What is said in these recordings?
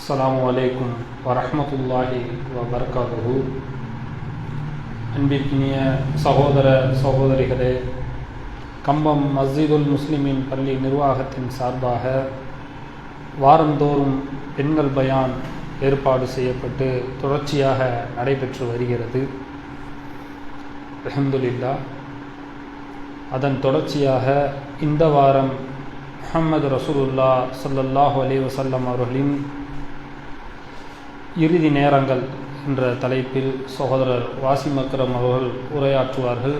அஸ்ஸலாமு அலைக்கும் வரஹ்மத்துல்லாஹி வபரகாத்துஹு. அன்பிற்கினிய சகோதர சகோதரிகளே, கம்பம் மஸ்ஜிதுல் முஸ்லிமின் பள்ளி நிர்வாகத்தின் சார்பாக வாரந்தோறும் பெண்கள் பயான் ஏற்பாடு செய்யப்பட்டு தொடர்ச்சியாக நடைபெற்று வருகிறது. அல்ஹம்துலில்லாஹ். அதன் தொடர்ச்சியாக இந்த வாரம் முஹம்மது ரசூலுல்லாஹ் ஸல்லல்லாஹு அலைஹி வஸல்லம் அவர்களின் இறுதி நேரங்கள் என்ற தலைப்பில் சகோதரர் வாசிம் அக்ரம் அவர்கள் உரையாற்றுவார்கள்.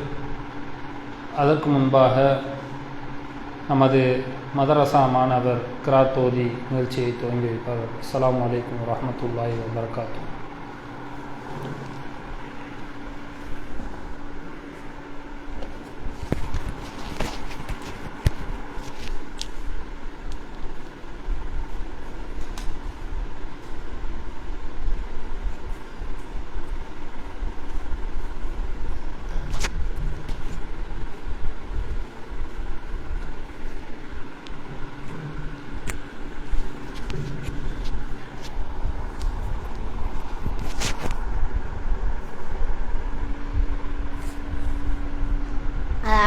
அதற்கு முன்பாக நமது மதரசா மாணவர் கிராத் ஓதி நிகழ்ச்சியை துவங்கி வைப்பார். அஸ்ஸலாமு அலைக்கும் வரஹ்மத்துல்லாஹி வபரகாத்துஹு.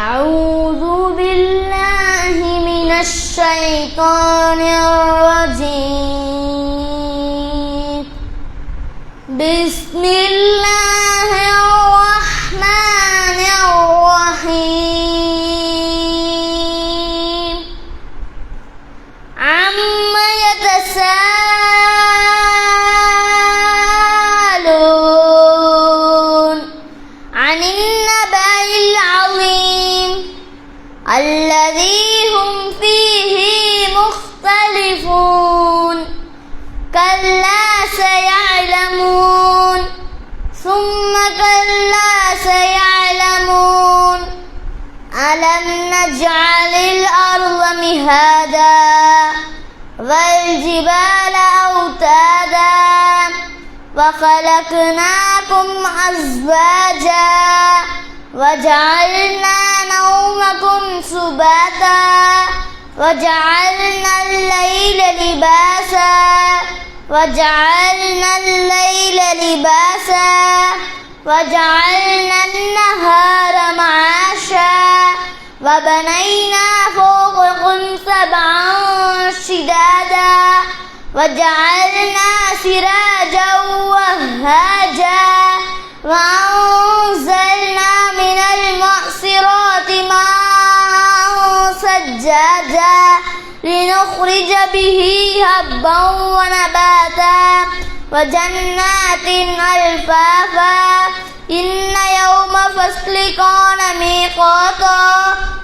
أعوذ بالله من الشيطان الرجيم. بسم الله الرحمن الرحيم. عما يتساءلون عن النبأ العظيم الذي هم فيه مختلفون. كلا سيعلمون ثم كلا سيعلمون. ألم نجعل الأرض مهادا والجبال أوتادا وخلقناكم أزواجا وجعلنا نومكم سباتا وجعلنا الليل لباسا وجعلنا الليل لباسا وجعلنا النهار معاشا وبنينا فوقكم سبعا شدادا وجعلنا سراجا وهاجا وأنزلنا من المعصرات ماء ثجاجا لنخرج به حبا ونباتا وجنات ألفافا. إن يوم فصل كان ميقاتا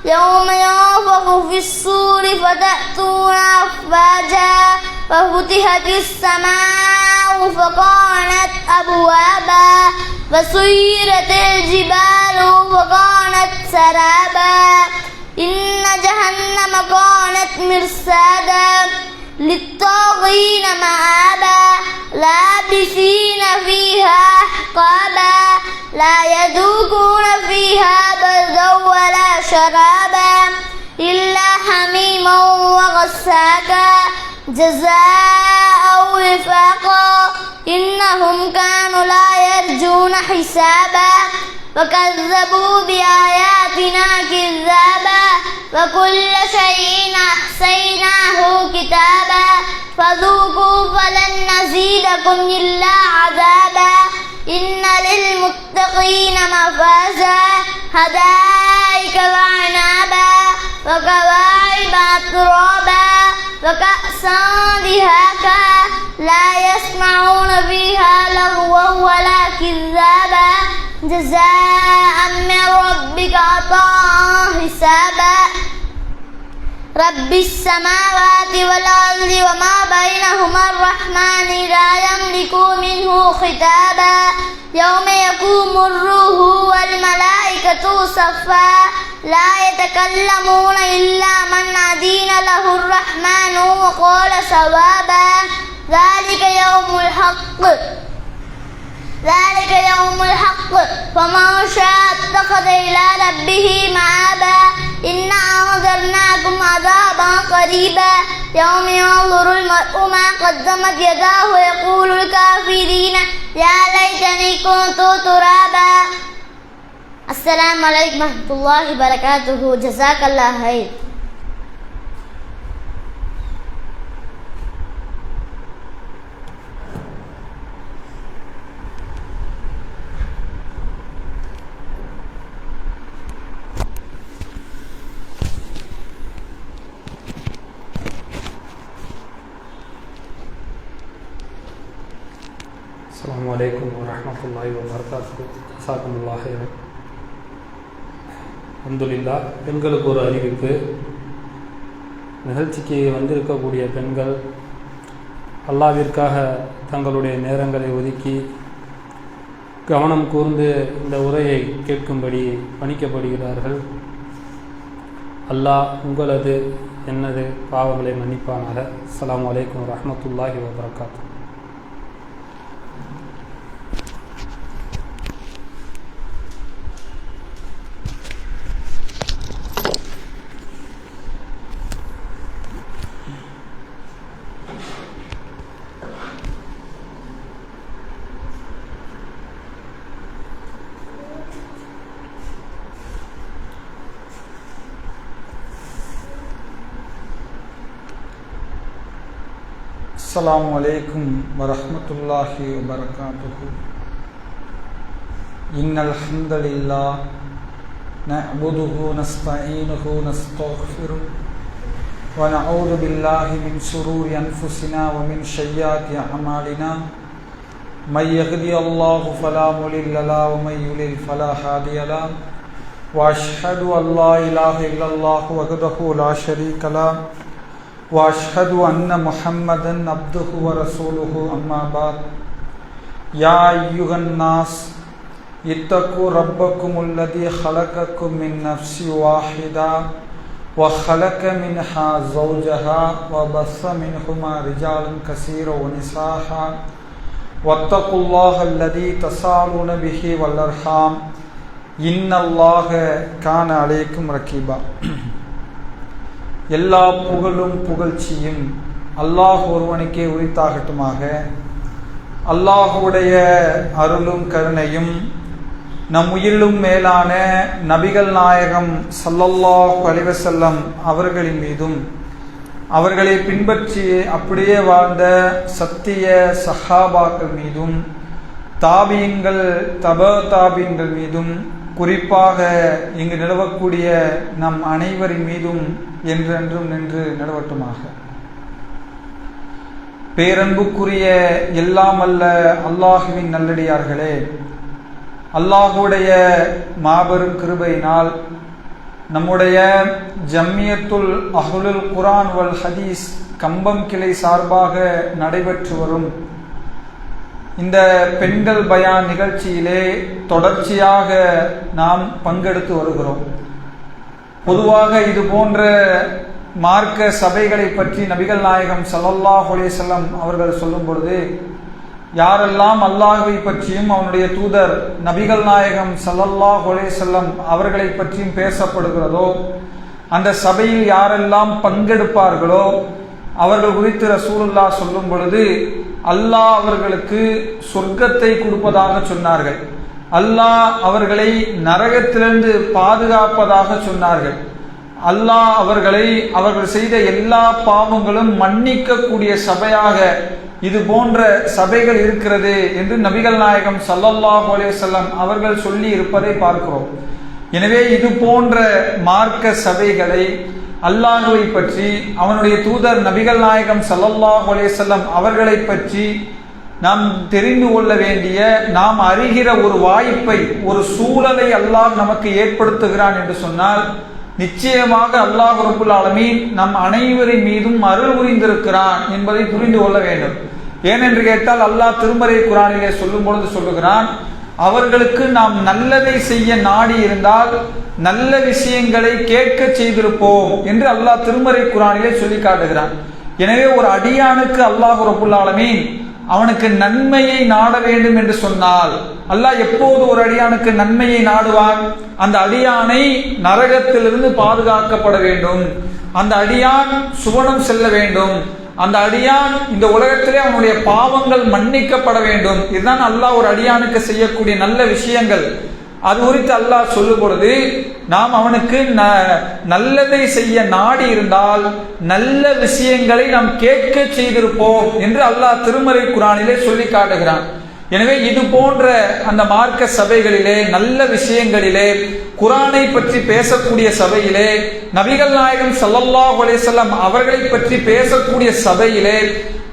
يوم ينفخ في الصور فتأتون أفواجا وفتحت السماء فكانت أبوابا وسيرت الجبال فكانت سرابا. إن جهنم كانت مرصادا للطاغين مآبا لابسين فيها أحقابا لا يذوقون فيها بردا ولا شرابا إلا حميما وغساقا جزاء وفاقا. إنهم كانوا لا يرجون حسابا وكذبوا بآياتنا كذابا وكل شيء أحصيناه كتابا فذوقوا فلن نزيدكم إلا عذابا. إن للمتقين مفازا حدائق وعنابا وكواعب أترابا وكأسا دهاقا لا يسمعون فيها لغوا ولا كذابا جزاء من ربك عطاء حسابا. رب السماوات والأرض وما بينهما الرحمن لا يملكون منه خطابا. يوم يقوم الروح والملائكة صفا لا يتكلمون إلا من أذن له الرحمن وقال صوابا. ذلك يوم الحق فمن شاء اتخذ إلى ربه مآبا. إنا أنذرناكم عذابا قريبا يوم ينظر المرء ما قدمت يداه ويقول الكافرين يا ليتني كنت ترابا. السلام عليكم ورحمة الله وبركاته. جزاك الله خير. அஸ்ஸலாமு அலைக்கும் வரஹ்மத்துல்லாஹி வபரகாத்துஹு. ஜஸாக்குமுல்லாஹ் ஹைரன். அல்ஹம்துலில்லாஹ். பெண்களுக்கு ஒரு அறிவிப்பு. நிகழ்ச்சிக்கு வந்திருக்கக்கூடிய பெண்கள் அல்லாஹ்விற்காக தங்களுடைய நேரங்களை ஒதுக்கி கவனம் கூர்ந்து இந்த உரையை கேட்கும்படி பணிக்கப்படுகிறார்கள். அல்லாஹ் உங்களது என்னது பாவங்களை மன்னிப்பானாக. அஸ்ஸலாமு அலைக்கும் வரஹ்மத்துல்லாஹி வபரகாத்துஹு. السلام عليكم ورحمة الله وبركاته. إن الحمد لله نعبده ونستعينه ونستغفره ونعوذ بالله من شرور أنفسنا ومن سيئات أعمالنا. من يهدي الله فلا مضل له ومن يضلل فلا هادي له. وأشهد أن لا إله إلا الله وحده لا شريك له وأشهد أن محمدا عبده ورسوله. أما بعد. يا أيها الناس اتقوا ربكم الذي خلقكم من نفس واحدة وخلق منها زوجها وبث منهما رجالا كثيرا ونساء واتقوا الله الذي تساءلون به والأرحام إن الله كان عليكم رقيبا. எல்லா புகழும் புகழ்ச்சியும் அல்லாஹ் ஒருவனுக்கே உரித்தாகட்டுமாக. அல்லாஹுடைய அருளும் கருணையும் நம் உயிரிலும் மேலான நபிகள் நாயகம் ஸல்லல்லாஹு அலைஹி வஸல்லம் அவர்களின் மீதும் அவர்களை பின்பற்றி அப்படியே வாழ்ந்த சத்திய சஹாபாக்கள் மீதும் தாபீன்கள் தாபீன்கள் மீதும் குறிப்பாக இங்கு நிலவக்கூடிய நம் அனைவரின் மீதும் என்றென்றும் நின்று நிலவட்டுமாக. பேரன்புக்குரிய எல்லாம் அல்ல அல்லாஹுவின் நல்லடியார்களே, அல்லாஹுடைய மாபெரும் கிருபையினால் நம்முடைய ஜம்மியத்துல் அஹ்லுல் குர்ஆன் வல் ஹதீஸ் கம்பம் கிளை சார்பாக நடைபெற்று வரும் இந்த பெண்கள் பயான் நிகழ்ச்சியிலே தொடர்ச்சியாக நாம் பங்கெடுத்து வருகிறோம். பொதுவாக இது போன்ற மார்க்க சபைகளை பற்றி நபிகள் நாயகம் ஸல்லல்லாஹு அலைஹி வஸல்லம் அவர்கள் சொல்லும் பொழுது, யாரெல்லாம் அல்லாஹ்வை பற்றியும் அவனுடைய தூதர் நபிகள் நாயகம் ஸல்லல்லாஹு அலைஹி வஸல்லம் அவர்களை பற்றியும் பேசப்படுகிறதோ, அந்த சபையில் யாரெல்லாம் பங்கெடுப்பார்களோ அவர்கள் குறித்து ரசூலுல்லாஹ் சொல்லும் பொழுது அல்லாஹ் அவர்களுக்கு சொர்க்கத்தை கொடுப்பதாக சொன்னார்கள். அல்லாஹ் அவர்களை நரகத்திலிருந்து பாதுகாப்பதாக சொன்னார்கள். அல்லாஹ் அவர்களை அவர்கள் செய்த எல்லா பாவங்களும் மன்னிக்கக்கூடிய சபையாக இது போன்ற சபைகள் இருக்கிறது என்று நபிகள் நாயகம் ஸல்லல்லாஹு அலைஹி வஸல்லம் அவர்கள் சொல்லி இருப்பதை பார்க்கிறோம். எனவே இது போன்ற மார்க்க சபைகளை அல்லாஹ்வை பற்றி அவனுடைய தூதர் நபிகள் நாயகம் ஸல்லல்லாஹு அலைஹி வஸல்லம் அவர்களை பற்றி நாம் தெரிந்து கொள்ள வேண்டிய, நாம் அறிகிற ஒரு வாய்ப்பை, ஒரு சூழலை அல்லாஹ் நமக்கு ஏற்படுத்துகிறான் என்று சொன்னால் நிச்சயமாக அல்லாஹ் ரப்புல் ஆலமீன் நம் அனைவரின் மீதும் அருள் புரிந்திருக்கிறான் என்பதை புரிந்து கொள்ள வேண்டும். ஏனென்று கேட்டால் அல்லாஹ் திருமறை குர்ஆனிலே சொல்லும் பொழுது சொல்லுகிறான், அவர்களுக்கு நாம் நல்லதை செய்ய நாடி இருந்தால் நல்ல விஷயங்களை கேட்க செய்திருப்போம் என்று அல்லாஹ் திருமறை குர்ஆனிலே சொல்லி காட்டுகிறான். எனவே ஒரு அடியானுக்கு அல்லாஹ் ரப்புல் ஆலமீன் அவனுக்கு நன்மையை நாட வேண்டும் என்று சொன்னால், அல்லாஹ் எப்போது ஒரு அடியானுக்கு நன்மையை நாடுவான்? அந்த அடியானை நரகத்திலிருந்து பாதுகாக்கப்பட வேண்டும், அந்த அடியான் சுவனம் செல்ல வேண்டும், அந்த அடியான் இந்த உலகத்திலே அவனுடைய பாவங்கள் மன்னிக்கப்பட வேண்டும். இதுதான் அல்லாஹ் ஒரு அடியானுக்கு செய்யக்கூடிய நல்ல விஷயங்கள். அது குறித்து அல்லாஹ் சொல்லும் பொழுது, நாம் அவனுக்கு நல்லதை செய்ய நாடி இருந்தால் நல்ல விஷயங்களை நாம் கேட்க செய்திருப்போம் என்று அல்லாஹ் திருமறை குர்ஆனிலே சொல்லி காட்டுகிறான். எனவே இது போன்ற அந்த மார்க்க சபைகளிலே, நல்ல விஷயங்களிலே, குர்ஆனை பற்றி பேசக்கூடிய சபையிலே, நபிகள் நாயகம் ஸல்லல்லாஹு அலைஹி வஸல்லம் அவர்களை பற்றி பேசக்கூடிய சபையிலே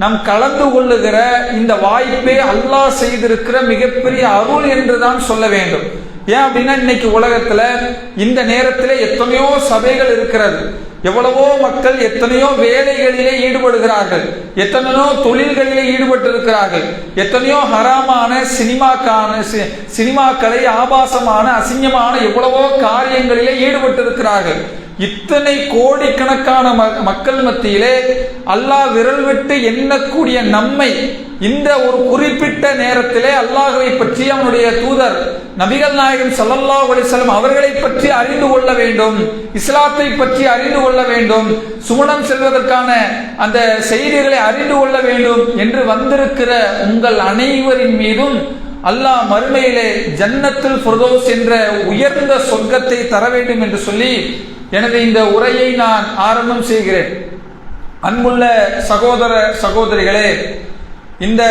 நாம் கலந்து கொள்ளுகிற இந்த வாய்ப்பே அல்லாஹ் செய்திருக்கிற மிகப்பெரிய அருள் என்றுதான் சொல்ல வேண்டும். ஏன் அப்படின்னா, இன்னைக்கு உலகத்துல இந்த நேரத்திலே எத்தனையோ சபைகள் இருக்கிறது, எவ்வளவோ மக்கள் எத்தனையோ வேலைகளிலே ஈடுபடுகிறார்கள், எத்தனையோ தொழில்களிலே ஈடுபட்டு இருக்கிறார்கள், எத்தனையோ ஹராமான சினிமாக்களை, ஆபாசமான அசிங்கமான எவ்வளவோ காரியங்களிலே ஈடுபட்டு இருக்கிறார்கள். இத்தனை கோடிக்கணக்கான மக்கள் மத்தியிலே அல்லாஹ் விரல் விட்டு எண்ணக்கூடிய நம்மை இந்த ஒரு குறிப்பிட்ட நேரத்திலே அல்லாஹ்வை பற்றி, அவனுடைய தூதர் நபிகள் நாயகம் ஸல்லல்லாஹு அலைஹி வஸல்லம் அவர்களை பற்றி அறிந்து கொள்ள வேண்டும், இஸ்லாத்தை பற்றி அறிந்து கொள்ள வேண்டும், சுவனம் செல்வதற்கான அந்த செய்திகளை அறிந்து கொள்ள வேண்டும் என்று வந்திருக்கிற உங்கள் அனைவரின் மீதும் அல்லாஹ் மறுமையிலே ஜன்னத்துல் ஃபிர்தௌஸ் என்ற உயர்ந்த சொர்க்கத்தை தர வேண்டும் என்று சொல்லி எனது இந்த உரையை நான் ஆரம்பம் செய்கிறேன். அன்புள்ள சகோதர சகோதரிகளே, இந்த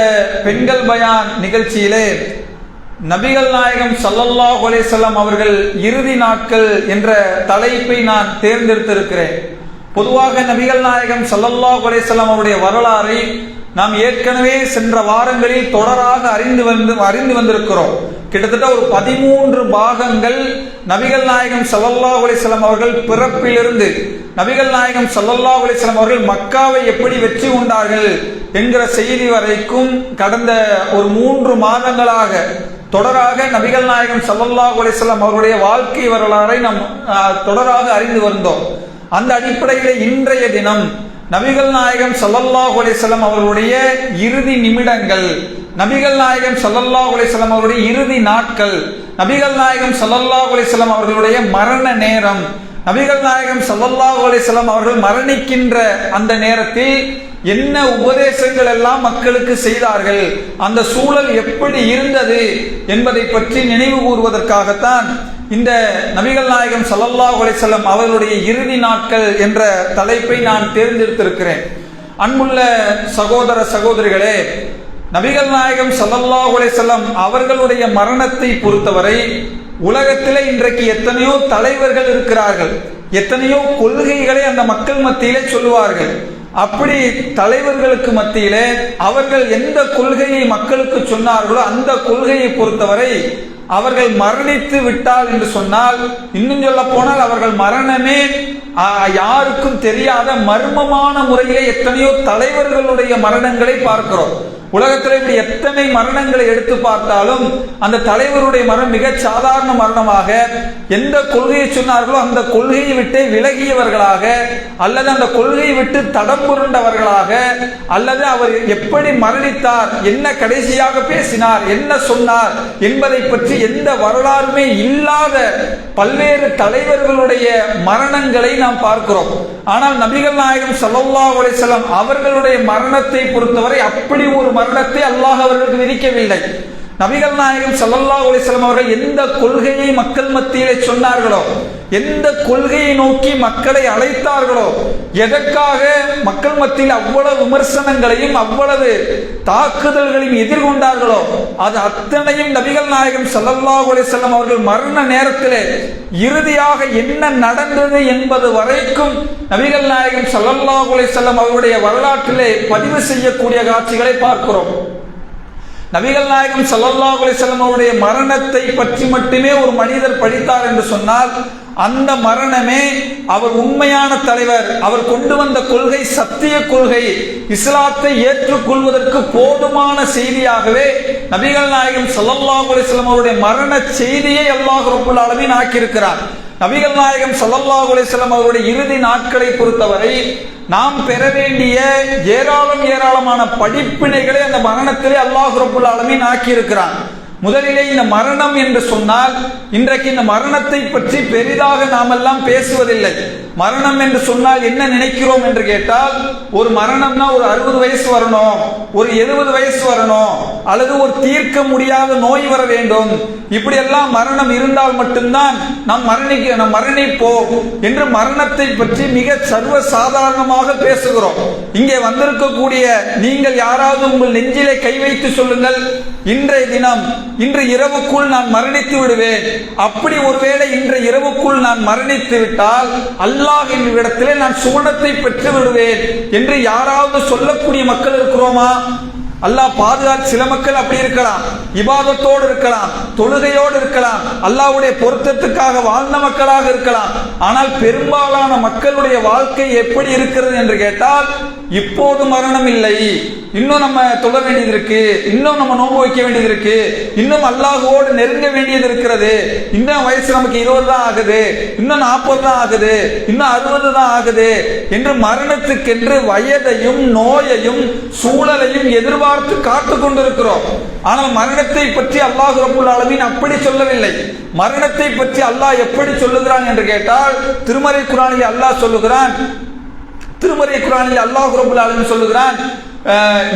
பெண்கள் பயான் நிகழ்ச்சியிலே நபிகள் நாயகம் ஸல்லல்லாஹு அலைஹி வஸல்லம் அவர்கள் இறுதி நாட்கள் என்ற தலைப்பை நான் தேர்ந்தெடுத்திருக்கிறேன். பொதுவாக நபிகள் நாயகம் ஸல்லல்லாஹு அலைஹி வஸல்லம் அவருடைய வரலாறை நாம் ஏற்கனவே சென்ற வாரங்களில் தொடராக அறிந்து வந்திருக்கிறோம். கிட்டத்தட்ட ஒரு 13 பாகங்கள் நபிகள் நாயகம் ஸல்லல்லாஹு அலைஹி வஸல்லம் அவர்கள் பிறப்பிலிருந்து நபிகள் நாயகம் ஸல்லல்லாஹு அலைஹி வஸல்லம் அவர்கள் மக்காவை எப்படி வெற்றி கொண்டார்கள் என்கிற செய்தி வரைக்கும் கடந்த ஒரு 3 மாதங்களாக தொடராக நபிகள் நாயகம் ஸல்லல்லாஹு அலைஹி வஸல்லம் அவருடைய வாழ்க்கை வரலாறை நாம் தொடராக அறிந்து வந்தோம். அந்த அடிப்படையில் இன்றைய தினம் நபிகள் நாயகம் ஸல்லல்லாஹு அலைஹி வஸல்லம் அவர்களுடைய இறுதி நிமிடங்கள், நபிகள் நாயகம் ஸல்லல்லாஹு அலைஹி வஸல்லம் அவருடைய இறுதி நாட்கள், நபிகள் நாயகம் ஸல்லல்லாஹு அலைஹி வஸல்லம் அவர்களுடைய மரண நேரம், நபிகள் நாயகம் ஸல்லல்லாஹு அலைஹி வஸல்லம் அவர்கள் மரணிக்கின்ற அந்த நேரத்தில் என்ன உபதேசங்கள் எல்லாம் மக்களுக்கு செய்தார்கள், அந்த சூழல் எப்படி இருந்தது என்பதை பற்றி நினைவு கூறுவதற்காகத்தான் இந்த நபிகள் நாயகம் ஸல்லல்லாஹு அலைஹி வஸல்லம் அவர்களுடைய இறுதி நாட்கள் என்ற தலைப்பை நான் தேர்ந்தெடுத்திருக்கிறேன். அன்புள்ள சகோதர சகோதரிகளே, நபிகள் நாயகம் ஸல்லல்லாஹு அலைஹி வஸல்லம் அவர்களுடைய மரணத்தை பொறுத்தவரை உலகத்திலே இன்றைக்கு எத்தனையோ தலைவர்கள் இருக்கிறார்கள், எத்தனையோ கொள்கைகளை அந்த மக்கள் மத்தியிலே சொல்லுவார்கள். அப்படி தலைவர்களுக்கு மத்தியிலே அவர்கள் எந்த கொள்கையை மக்களுக்கு சொன்னார்களோ அந்த கொள்கையை பொறுத்தவரை அவர்கள் மரணித்து விட்டால் என்று சொன்னால், இன்னும் சொல்ல போனால் அவர்கள் மரணமே யாருக்கும் தெரியாத மர்மமான முறையிலே எத்தனையோ தலைவர்களுடைய மரணங்களை பார்க்கிறோம். உலகத்தில் இப்படி எத்தனை மரணங்களை எடுத்து பார்த்தாலும் அந்த தலைவருடைய மரணம் மிக சாதாரண மரணமாக, எந்த கொள்கையை சொன்னார்களோ அந்த கொள்கையை விட்டு விலகியவர்களாக, அல்லது அந்த கொள்கையை விட்டு தடம் புரண்டவர்களாக, அல்லது அவர் எப்படி மரணித்தார், என்ன கடைசியாக பேசினார், என்ன சொன்னார் என்பதை பற்றி எந்த வரலாறுமே இல்லாத பல்வேறு தலைவர்களுடைய மரணங்களை நாம் பார்க்கிறோம். ஆனால் நபிகள் நாயகம் ஸல்லல்லாஹு அலைஹி வஸல்லம் அவர்களுடைய மரணத்தை பொறுத்தவரை அப்படி ஒரு மரணத்தை அல்லாஹ் அவர்களுக்கு விதிக்கவில்லை. நபிகள் நாயகம் ஸல்லல்லாஹு அலைஹி வஸல்லம் அவர்கள் எந்த கொள்கையை மக்கள் மத்தியிலே சொன்னார்களோ, எந்த கொள்கையை நோக்கி மக்களை அழைத்தார்களோ, எதற்காக மக்கள் மத்தியில் அவ்வளவு விமர்சனங்களையும் அவ்வளவு தாக்குதல்களையும் எதிர்கொண்டார்களோ அது அத்தனையும் நபிகள் நாயகம் ஸல்லல்லாஹு அலைஹி வஸல்லம் அவர்கள் மரண நேரத்திலே இறுதியாக என்ன நடந்தது என்பது வரைக்கும் நபிகள் நாயகம் ஸல்லல்லாஹு அலைஹி வஸல்லம் அவருடைய வரலாற்றிலே பதிவு செய்யக்கூடிய காட்சிகளை பார்க்கிறோம். நபிகள் நாயகம் ஸல்லல்லாஹு அலைஹி வஸல்லம் அவருடைய மரணத்தை பற்றி மட்டுமே ஒரு மனிதர் படித்தார் என்று சொன்னால் அந்த மரணமே அவர் உண்மையான தலைவர், அவர் கொண்டு வந்த கொள்கை சத்திய கொள்கை, இஸ்லாத்தை ஏற்றுக்கொள்வதற்கு போதுமான செய்தியாகவே நபிகள் நாயகம் ஸல்லல்லாஹு அலைஹி வஸல்லம் அவருடைய மரண செய்தியை அல்லாஹ் ரப்பல் ஆலமீன் ஆக்கியிருக்கிறார். நபிகள் நாயகம் ஸல்லல்லாஹு அலைஹி வஸல்லம் அவருடைய இறுதி நாட்களை பொறுத்தவரை நாம் பெற வேண்டிய ஏராளமான படிப்பினைகளை அந்த மரணத்திலே அல்லாஹ் ரப்புல் ஆலமீன் ஆக்கி இருக்கிறான். முதலிலே இந்த மரணம் என்று சொன்னால், இன்றைக்கு இந்த மரணத்தை பற்றி பெரிதாக நாமெல்லாம் பேசுவதில்லை. மரணம் என்று சொன்னால் என்ன நினைக்கிறோம் என்று கேட்டால், ஒரு மரணம்னா ஒரு 60 வயசு வரணும், ஒரு 70 வயசு வரணும், அல்லது ஒரு தீர்க்க முடியாத நோய் வர வேண்டும், இப்படியெல்லாம் மரணம் இருந்தால் மட்டும்தான் நாம் மரணிப்போம் என்று மரணத்தை பற்றி மிக சர்வ சாதாரணமாக பேசுகிறோம். இங்கே வந்திருக்கக்கூடிய நீங்கள் யாராவது உங்கள் நெஞ்சிலே கை வைத்து சொல்லுங்கள், இன்றைய தினம், இன்று இரவுக்குள் நான் மரணித்து விடுவேன், அப்படி ஒருவேளை இன்று இரவுக்குள் நான் மரணித்து விட்டால் அல்லாஹ் என்னிடத்திலே நான் சுவனத்தை பெற்று விடுவேன் என்று யாராவது சொல்லக்கூடிய மக்கள் இருக்கிறோமா? அல்லாஹ் பாதுகாத்து. சில மக்கள் அப்படி இருக்கலாம், இபாதத்தோடு இருக்கலாம், தொழுகையோடு இருக்கலாம், அல்லாஹ்வுடைய பொருத்தத்துக்காக வாழ்ந்த மக்களாக இருக்கலாம். ஆனால் பெரும்பாலான மக்களுடைய வாழ்க்கை எப்படி இருக்கிறது என்று கேட்டால், இப்போது மரணம் இல்லை, இன்னும் நம்ம தொழ வேண்டியது இருக்கு, இன்னும் நம்ம நோன்பு வைக்க வேண்டியது இருக்கு, இன்னும் அல்லாஹ்வோடு நெருங்க வேண்டியது இருக்கிறது, இன்னும் வயசு நமக்கு 20 தான் ஆகுது, இன்னும் 40 தான் ஆகுது, இன்னும் 60 தான் ஆகுது என்று மரணத்துக்கென்று வயதையும் நோயையும் சூழலையும் எதிர்பார்த்து காத்து கொண்டிருக்கிறோம். ஆனால் மரணத்தை பற்றி அல்லாஹ் ரப்புல் ஆலமீன் அப்படி சொல்லவில்லை. மரணத்தை பற்றி அல்லாஹ் எப்படி சொல்லுகிறான் என்று கேட்டால், திருமறை குர்ஆனில் அல்லாஹ் சொல்லுகிறான், திருமறை குர்ஆனில் அல்லாஹ் ரப்புல் ஆலமீன் சொல்லுகிறான்,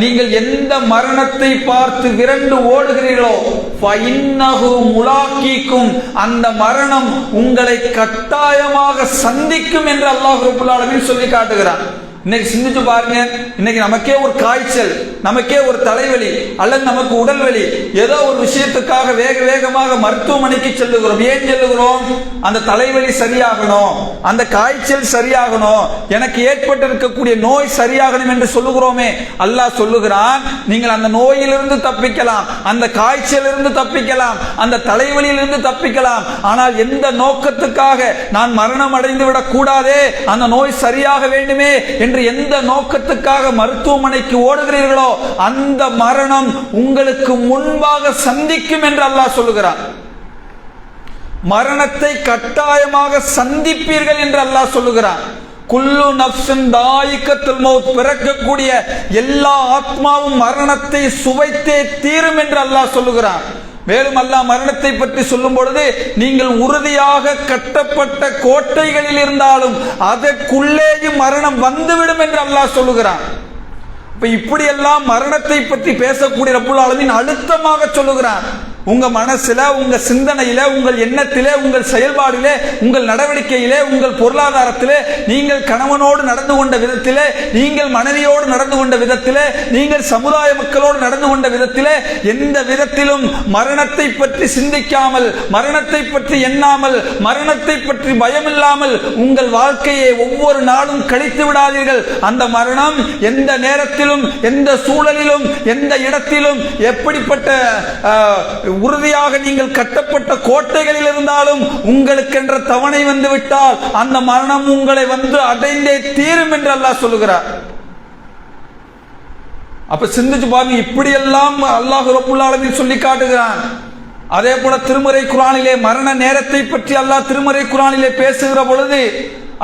நீங்கள் எந்த மரணத்தை பார்த்து விரண்டு ஓடுகிறீர்களோ ஃபஇன்னஹு முலாக்கீக்கும், அந்த மரணம் உங்களை கட்டாயமாக சந்திக்கும் என்று அல்லாஹ் ரப்புல் ஆலமீன் சொல்லி காட்டுகிறான். இன்னைக்கு சிந்திச்சு பாருங்க, இன்னைக்கு நமக்கே ஒரு காய்ச்சல், நமக்கே ஒரு தலைவலி, அல்லது நமக்கு உடல் வலி, ஏதோ ஒரு விஷயத்துக்காக வேகமாக மருத்துவமனைக்கு செல்லுகிறோம். ஏன் செல்லுகிறோம்? அந்த தலைவலி சரியாகணும், அந்த காய்ச்சல் சரியாகணும், எனக்கு ஏற்பட்டிருக்கக்கூடிய நோய் சரியாகணும் என்று சொல்லுகிறோமே. அல்லாஹ் சொல்லுகிறான், நீங்கள் அந்த நோயிலிருந்து தப்பிக்கலாம், அந்த காய்ச்சலிருந்து தப்பிக்கலாம், அந்த தலைவலியிலிருந்து தப்பிக்கலாம், ஆனால் எந்த நோக்கத்துக்காக நான் மரணம் அடைந்து விடக் கூடாதே, அந்த நோய் சரியாக வேண்டுமே என்று எந்த நோக்கத்துக்காக மருத்துவமனைக்கு ஓடுகிறீர்களோ அந்த மரணம் உங்களுக்கு முன்பாக சந்திக்கும் என்று அல்லாஹ் சொல்லுகிறான். மரணத்தை கட்டாயமாக சந்திப்பீர்கள் என்று அல்லாஹ் சொல்லுகிறான். குல்லு நஃப்ஸின் தாயிகத்துல் மௌத், பிறக்கக்கூடிய எல்லா ஆத்மாவும் மரணத்தை சுவைத்தே தீரும் என்று அல்லாஹ் சொல்லுகிறான். மேலும் அல்லாஹ் மரணத்தை பற்றி சொல்லும் பொழுது, நீங்கள் உறுதியாக கட்டப்பட்ட கோட்டைகளில் இருந்தாலும் அதற்குள்ளேயும் மரணம் வந்துவிடும் என்று அல்லாஹ் சொல்லுகிறான். இப்படி எல்லாம் மரணத்தை பற்றி பேசக்கூடிய ரப்புல் ஆலமீன் அழுத்தமாக சொல்லுகிறான். உங்க மனசுல, உங்க சிந்தனையில, உங்கள் எண்ணத்திலே, உங்கள் செயல்பாடிலே, உங்கள் நடவடிக்கையிலே, உங்கள் பொருளாதாரத்திலே, நீங்கள் கணவனோடு நடந்து கொண்ட விதத்திலே, நீங்கள் மனைவியோடு நடந்து கொண்ட விதத்திலே, நீங்கள் சமுதாய மக்களோடு நடந்து கொண்ட விதத்திலே, எந்த விதத்திலும் மரணத்தை பற்றி சிந்திக்காமல், மரணத்தை பற்றி எண்ணாமல், மரணத்தை பற்றி பயமில்லாமல் உங்கள் வாழ்க்கையை ஒவ்வொரு நாளும் கழித்து விடாதீர்கள். அந்த மரணம் எந்த நேரத்திலும், எந்த சூழலிலும், எந்த இடத்திலும், எப்படிப்பட்ட உறுதியாக நீங்கள் கட்டப்பட்ட கோட்டைகளில் இருந்தாலும் உங்களுக்கென்ற தவணை வந்துவிட்டால் அந்த மரணம் உங்களை வந்து அடைந்தே தீரும் என்று அல்லாஹ் சொல்லுகிறார். அப்ப சிந்திச்சு பாருங்க, இப்படியெல்லாம் அல்லாஹ் ரப்புல் ஆலமீன் சொல்லி காட்டுகிறான். அதே போல திருமறை குர்ஆனிலே மரண நேரத்தை பற்றி அல்லாஹ் திருமறை குர்ஆனிலே பேசுகிற பொழுது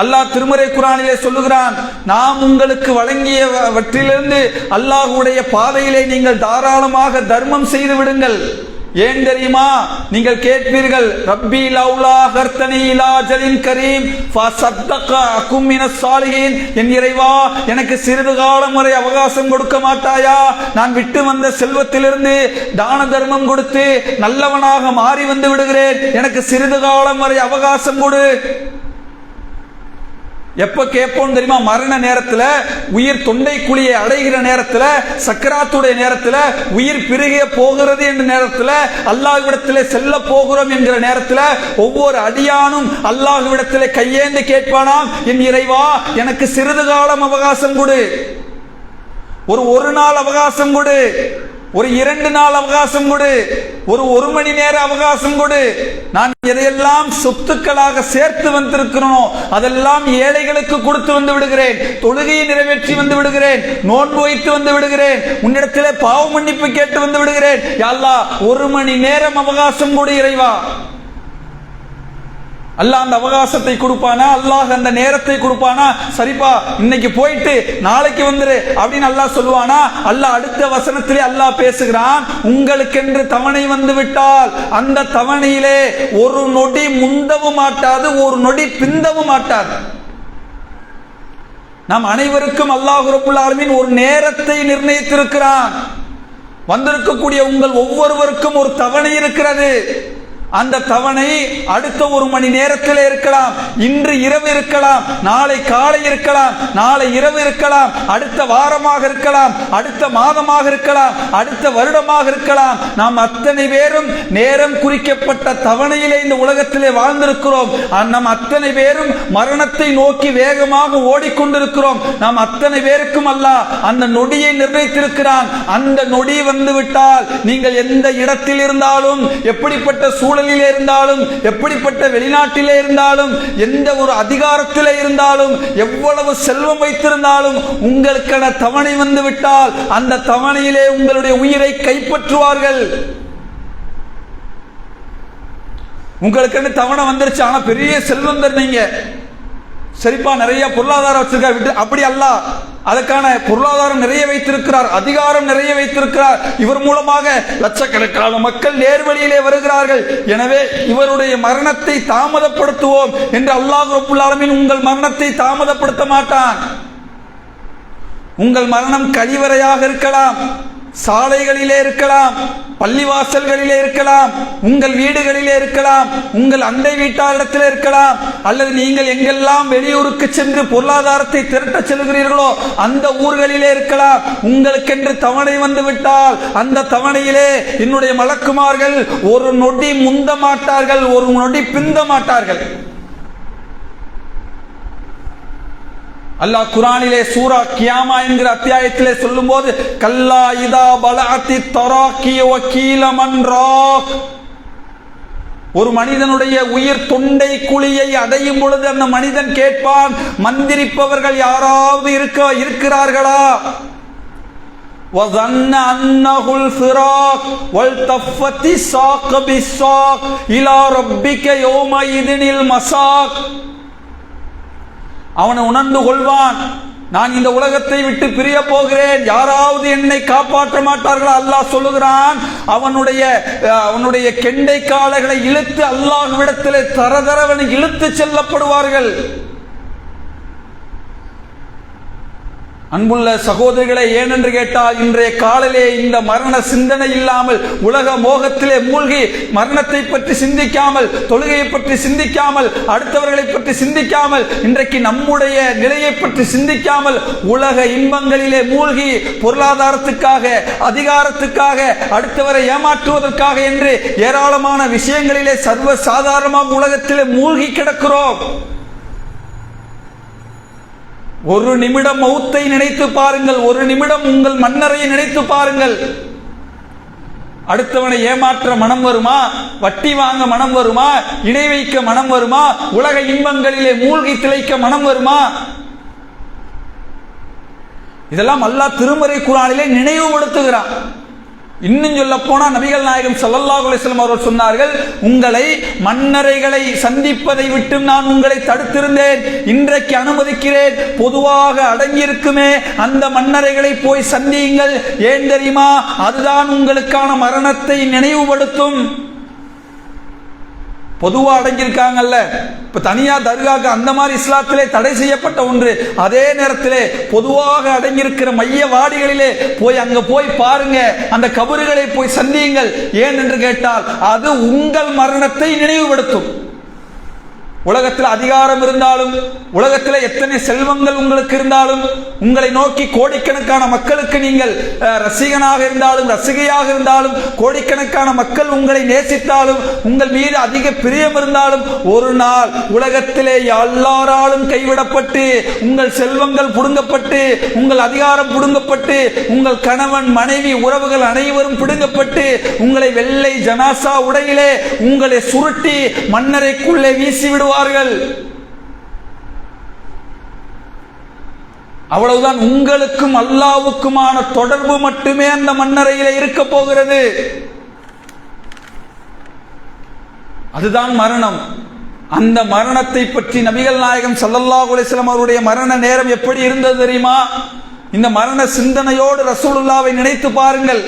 அல்லாஹ் திருமறை குர்ஆனிலே சொல்லுகிறான், நாம் உங்களுக்கு வழங்கியவற்றிலிருந்து அல்லாஹ்வுடைய பாதையிலே நீங்கள் தாராளமாக தர்மம் செய்து விடுங்கள். ஏன் தெரியுமா? நீங்கள் கேட்பீர்கள், ரப்பி லௌலா ஹர்தனி இலா அஜலின் கரீம் ஃபஸத்தக அகும் மினஸ் சாலிஹீன், என் இறைவா எனக்கு சிறிது காலம் வரை அவகாசம் கொடுக்க மாட்டாயா? நான் விட்டு வந்த செல்வத்திலிருந்து தான தர்மம் கொடுத்து நல்லவனாக மாறி வந்து விடுகிறேன், எனக்கு சிறிது காலம் வரை அவகாசம் கொடு. எப்ப கேட்போம் தெரியுமா? மரண நேரத்துல, உயிர் தொண்டை குழியை அடைகிற நேரத்துல, சக்கராத்துடைய நேரத்துல, உயிர் பிரிக போகிறது என்ற நேரத்துல, அல்லாஹ்விடத்திலே செல்ல போகிறோம் என்கிற நேரத்துல ஒவ்வொரு அடியானும் அல்லாஹ்விடத்திலே கையேந்து கேட்பானாம், என் இறைவா எனக்கு சிறிது காலம் அவகாசம் கொடு, ஒரு நாள் அவகாசம் கொடு, ஒரு 2 நாள் அவகாசம் கொடு, ஒரு மணி நேர அவகாசம் கொடு. நான் எதையெல்லாம் சொத்துக்களாக சேர்த்து வந்திருக்கிறோம் அதெல்லாம் ஏழைகளுக்கு கொடுத்து வந்து விடுகிறேன், தொழுகையை நிறைவேற்றி வந்து விடுகிறேன், நோன்பு வைத்து வந்து விடுகிறேன், உன்னிடத்திலே பாவ மன்னிப்பு கேட்டு வந்து விடுகிறேன். யா அல்லாஹ் 1 மணி நேரம் அவகாசம் கொடு இறைவா. அல்லாஹ் அந்த அவகாசத்தை கொடுப்பானா? அல்லாஹ் அந்த நேரத்தை கொடுப்பானா? சரிப்பா இன்னைக்கு போயிட்டு நாளைக்கு வந்துரு அப்படின்னு அல்லாஹ் சொல்லுவானா? அல்லாஹ் அடுத்த வசனத்திலே அல்லாஹ் பேசுகிறான், உங்களுக்கென்று தவணை வந்து விட்டால் அந்த தவணையிலே ஒரு நொடி முந்தவும் மாட்டாது, ஒரு நொடி பிந்தவும் மாட்டாது. நாம் அனைவருக்கும் அல்லாஹ் ரப்புல் ஆலமீன் ஒரு நேரத்தை நிர்ணயித்திருக்கிறான். வந்திருக்கக்கூடிய உங்கள் ஒவ்வொருவருக்கும் ஒரு தவணை இருக்கிறது. அந்த தவணை அடுத்த ஒரு மணி நேரத்தில் இருக்கலாம், இன்று இரவு இருக்கலாம், நாளை காலை இருக்கலாம், நாளை இரவு இருக்கலாம், அடுத்த வாரமாக இருக்கலாம், அடுத்த மாதமாக இருக்கலாம், அடுத்த வருடமாக இருக்கலாம். நாம் அத்தனை பேரும் நேரம் குறிக்கப்பட்ட தவணையிலே இந்த உலகத்திலே வாழ்ந்திருக்கிறோம். நம் அத்தனை பேரும் மரணத்தை நோக்கி வேகமாக ஓடிக்கொண்டிருக்கிறோம். நாம் அத்தனை பேருக்கும் அல்லாஹ் அந்த நொடியை நிர்ணயித்திருக்கிறான். அந்த நொடி வந்துவிட்டால் நீங்கள் எந்த இடத்தில் இருந்தாலும், எப்படிப்பட்ட சூழலிலே இருந்தாலும், எப்படிப்பட்ட வெளிநாட்டிலே இருந்தாலும், எந்த ஒரு அதிகாரத்திலே இருந்தாலும், எவ்வளவு செல்வம் வைத்திருந்தாலும், உங்களுக்கான தவணை வந்து விட்டால் அந்த தவணையிலே உங்களுடைய உயிரை கைப்பற்றுவார்கள். உங்களுக்கு தவணை வந்துருச்சு, ஆனா பெரிய செல்வந்தர் நீங்க, சரிப்பா நிறைய பொருளாதாரம் வச்சிருக்கார், அப்படி அல்ல. அதற்கான பொருளாதாரம் நிறைய வைத்திருக்கிறார், அதிகாரம் நிறைய வைத்திருக்கிறார், இவர் மூலமாக லட்சக்கணக்கான மக்கள் நேர்வழியிலே வருகிறார்கள். எனவே இவருடைய மரணத்தை தாமதப்படுத்துவோம் என்று அல்லாஹ் ரப்புல் ஆலமீன் உங்கள் மரணத்தை தாமதப்படுத்த மாட்டான். உங்கள் மரணம் கழிவறையாக இருக்கலாம், சாலைகளிலே இருக்கலாம், பள்ளிவாசல்களிலே இருக்கலாம், உங்கள் வீடுகளிலே இருக்கலாம், உங்கள் அண்டை வீட்டாரிடத்தில் இருக்கலாம், அல்லது நீங்கள் எங்கெல்லாம் வெளியூருக்கு சென்று பொருளாதாரத்தை திரட்ட செல்கிறீர்களோ அந்த ஊர்களிலே இருக்கலாம். உங்களுக்கென்று தவணை வந்து விட்டால் அந்த தவணையிலே என்னுடைய மலக்குமார்கள் ஒரு நொடி முந்த மாட்டார்கள், ஒரு நொடி பிந்த மாட்டார்கள். அல்லாஹ் குர்ஆனிலே சூரா கியாமா என்கிற அத்தியாயத்திலே சொல்லும்போது, கல்லா இதா பலஅத்தி தராக்கி வகீல மன் ராக், ஒரு மனிதனுடைய உயிர் தொண்டை குழியை அடையும் பொழுது அந்த மனிதன் கேட்பான், மந்திரிப்பவர்கள் யாராவது இருக்கிறார்களா? وَظَنَّ أَنَّهُ الْفِرَاقُ وَالْتَفَّتِ السَّاقُ بِالسَّاقِ إِلَى رَبِّكَ يَوْمَئِذٍ الْمَسَاقُ. அவனை உணர்ந்து கொள்வான், நான் இந்த உலகத்தை விட்டு பிரிய போகிறேன், யாராவது என்னை காப்பாற்ற மாட்டார்களா? அல்லாஹ் சொல்லுகிறான், அவனுடைய கெண்டை கால்களை இழுத்து அல்லாஹ்விடத்திலே தரதரவனை இழுத்து செல்லப்படுவார்கள். அன்புள்ள சகோதரிகளை, ஏனென்று கேட்டால் இன்றைய காலையிலே இந்த மரண சிந்தனை இல்லாமல், உலக மோகத்திலே மூழ்கி மரணத்தை பற்றி சிந்திக்காமல், தொழுகையை பற்றி சிந்திக்காமல், அடுத்தவர்களை பற்றி சிந்திக்காமல், இன்றைக்கு நம்முடைய நிலையை பற்றி சிந்திக்காமல் உலக இன்பங்களிலே மூழ்கி பொருளாதாரத்துக்காக, அதிகாரத்துக்காக, அடுத்தவரை ஏமாற்றுவதற்காக என்று ஏராளமான விஷயங்களிலே சர்வ சாதாரணமாக உலகத்திலே மூழ்கி கிடக்கிறோம். ஒரு நிமிடம் மௌத்தை நினைத்து பாருங்கள், ஒரு நிமிடம் உங்கள் மன்னரையை நினைத்து பாருங்கள். அடுத்தவனை ஏமாற்ற மனம் வருமா? வட்டி வாங்க மனம் வருமா? இணை வைக்க மனம் வருமா? உலக இன்பங்களிலே மூழ்கி திளைக்க மனம் வருமா? இதெல்லாம் அல்லாஹ் திருமறை குர்ஆனிலே நினைவுபடுத்துகிறான். இன்னும் சொல்ல போனா நபிகள் நாயகம் ஸல்லல்லாஹு அலைஹி வஸல்லம் அவர்கள் சொன்னார்கள், உங்களை மன்னரைகளை சந்திப்பதை விட்டு நான் உங்களை தடுத்திருந்தேன், இன்றைக்கு அனுமதிக்கிறேன். பொதுவாக அடங்கியிருக்குமே அந்த மன்னரைகளை போய் சந்தியுங்கள். ஏன் தெரியுமா? அதுதான் உங்களுக்கான மரணத்தை நினைவுபடுத்தும். பொதுவா அடங்கியிருக்காங்கல்ல, இப்ப தனியா தர்காக்கு அந்த மாதிரி இஸ்லாத்திலே தடை செய்யப்பட்ட ஒன்று. அதே நேரத்திலே பொதுவாக அடங்கியிருக்கிற மையவாடிகளிலே போய் அங்க போய் பாருங்க, அந்த கபறுகளை போய் சந்தியுங்கள். ஏன் என்று கேட்டால் அது உங்கள் மரணத்தை நினைவுபடுத்தும். உலகத்தில் அதிகாரம் இருந்தாலும், உலகத்தில் எத்தனை செல்வங்கள் உங்களுக்கு இருந்தாலும், உங்களை நோக்கி கோடிக்கணக்கான மக்களுக்கு நீங்கள் ரசிகனாக இருந்தாலும், ரசிகையாக இருந்தாலும், கோடிக்கணக்கான மக்கள் உங்களை நேசித்தாலும், உங்கள் மீது அதிக பிரியம் இருந்தாலும், ஒரு நாள் உலகத்திலே எல்லாராலும் கைவிடப்பட்டு, உங்கள் செல்வங்கள் புடுங்கப்பட்டு, உங்கள் அதிகாரம் புடுங்கப்பட்டு, உங்கள் கணவன் மனைவி உறவுகள் அனைவரும் பிடுங்கப்பட்டு, உங்களை வெள்ளை ஜனாசா உடையிலே உங்களை சுருட்டி மண்ணறைக்குள்ளே வீசி விடுவார்கள். அவ்வளவுதான். உங்களுக்கும் அல்லாஹ்வுக்குமான தொடர்பு மட்டுமே அந்த மண்ணறையிலே இருக்க போகிறது. அதுதான் மரணம். அந்த மரணத்தை பற்றி நபிகள் நாயகம் ஸல்லல்லாஹு அலைஹி வஸல்லம் அவருடைய மரண நேரம் எப்படி இருந்தது தெரியுமா? இந்த மரண சிந்தனையோடு ரசூலுல்லாவை நினைத்து பாருங்கள்.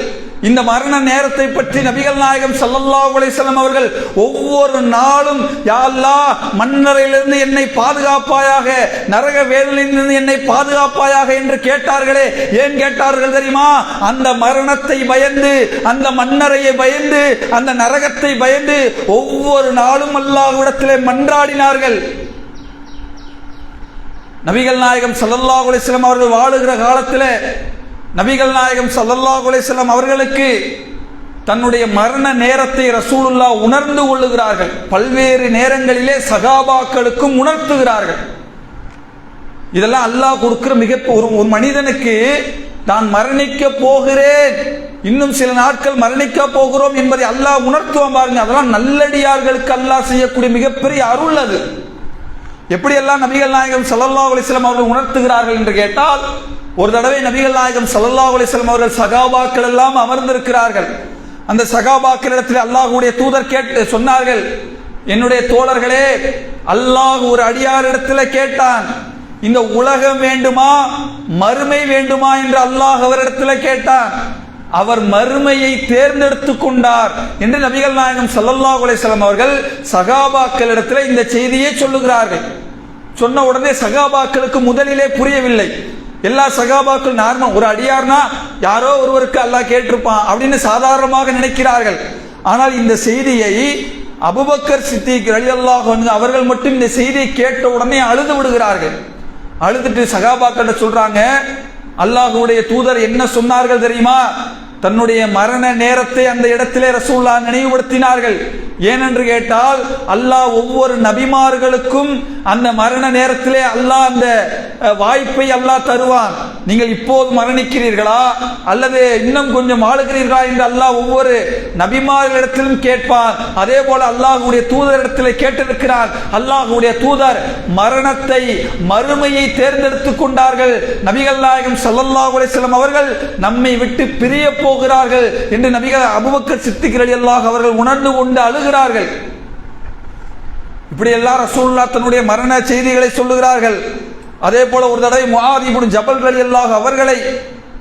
இந்த மரண நேரத்தை பற்றி நபிகள் நாயகம் ஸல்லல்லாஹு அலைஹி வஸல்லம் அவர்கள் ஒவ்வொரு நாளும் யா அல்லாஹ் மண்ணறையிலிருந்து என்னை பாதுகாப்பாயாக, நரக வேதனையிலிருந்து என்னை பாதுகாப்பாயாக என்று கேட்டார்களே. ஏன் கேட்டார்கள் தெரியுமா? அந்த மரணத்தை பயந்து, அந்த மண்ணறையை பயந்து, அந்த நரகத்தை பயந்து ஒவ்வொரு நாளும் அல்லாஹ்விடத்திலே மன்றாடினார்கள். நபிகள் நாயகம் ஸல்லல்லாஹு அலைஹி வஸல்லம் அவர்கள் வாழுகிற காலத்தில் நபிகள் நாயகம் ஸல்லல்லாஹு அலைஹி வஸல்லம் அவர்களுக்கு தன்னுடைய மரண நேரத்தை ரசூலுல்லாஹ் உணர்ந்து கொள்ளுகிறார்கள். பல்வேறு நேரங்களிலே சகாபாக்களுக்கும் உணர்த்துகிறார்கள். இதெல்லாம் அல்லாஹ் கொடுக்கிற மிக ஒரு மனிதனுக்கு தான் மரணிக்க போகிறேன், இன்னும் சில நாட்கள் மரணிக்க போகிறோம் என்பதை அல்லாஹ் உணர்த்துவான் பாருங்க. அதெல்லாம் நல்லடியார்களுக்கு அல்லாஹ் செய்யக்கூடிய மிகப்பெரிய அருள் அது. எப்படியெல்லாம் நபிகள் நாயகம் ஸல்லல்லாஹு அலைஹி வஸல்லம் அவர்கள் உணர்த்துகிறார்கள் என்று கேட்டால், ஒரு தடவை நபிகள் நாயகம் ஸல்லல்லாஹு அலைஹி வஸல்லம் அவர்கள் சகாபாக்கள் எல்லாம் அமர்ந்திருக்கிறார்கள். அந்த சகாபாக்களிடத்தில் அல்லாஹ்வுடைய தூதர் கேட்டு சொன்னார்கள், என்னுடைய தோழர்களே, அல்லாஹ் ஒரு அடியாரிடத்தில் கேட்டான், இந்த உலகம் வேண்டுமா மறுமை வேண்டுமா என்று அல்லாஹ் அவரிடத்தில் கேட்டான். அவர் மறுமையை தேர்ந்தெடுத்து கொண்டார் என்று நபிகள் நாயகம் ஸல்லல்லாஹு அலைஹி வஸல்லம் அவர்கள் சகாபாக்களிடத்தில் இந்த செய்தியை சொல்லுகிறார்கள். சொன்ன உடனே சகாபாக்களுக்கு முதலிலே புரியவில்லை. எல்லா சகாபாக்கள் நார்மல், ஒரு அடியார்னா யாரோ ஒருவருக்கு அல்லாஹ் கேட்டிருப்பான் அப்படின்னு சாதாரணமாக நினைக்கிறார்கள். ஆனால் இந்த செய்தியை அபூபக்கர் சித்திக் ரலியல்லாஹு அன்ஹு அவர்கள் மட்டும் இந்த செய்தியை கேட்ட உடனே அழுது விடுகிறார்கள். அழுதுட்டு சகாபாக்கள் சொல்றாங்க, அல்லாஹ்வுடைய தூதர் என்ன சொன்னார்கள் தெரியுமா? தன்னுடைய மரண நேரத்தை அந்த இடத்திலே ரசூலுல்லாஹ் நினைவுபடுத்தினார்கள். ஏனென்று கேட்டால், அல்லாஹ் ஒவ்வொரு நபிமார்களுக்கும் அந்த மரண நேரத்திலே அல்லாஹ் அந்த வாய்ப்பை அல்லாஹ் தருவான். நீங்கள் இப்போது மரணிக்கிறீர்களா அல்லது இன்னும் கொஞ்சம் ஆளுகிறீர்களா என்று அல்லாஹ் ஒவ்வொரு நபிமார்களிடத்திலும் கேட்பான். அதே போல அல்லாஹ்வுடைய தூதரிடத்தில் கேட்டிருக்கிறார். அல்லாஹ்வுடைய தூதர் மரணத்தை, மறுமையை தேர்ந்தெடுத்துக் கொண்டார்கள். நபிகள் நாயகம் ஸல்லல்லாஹு அலைஹி வஸல்லம் அவர்கள் நம்மை விட்டு பிரிய போகிறார்கள் என்று நபிகள் அபூபக்கர் சித்திக் ரலியல்லாஹு அவர்கள் உணர்ந்து கொண்டு அழுகிறார்கள். இப்படி எல்லாம் ரசூலுல்லாஹ் தன்னுடைய மரண செய்திகளை சொல்லுகிறார்கள். அதே போல ஒரு தடவை முஆத் இப்னு ஜபல் ரலியல்லாஹு அவர்களை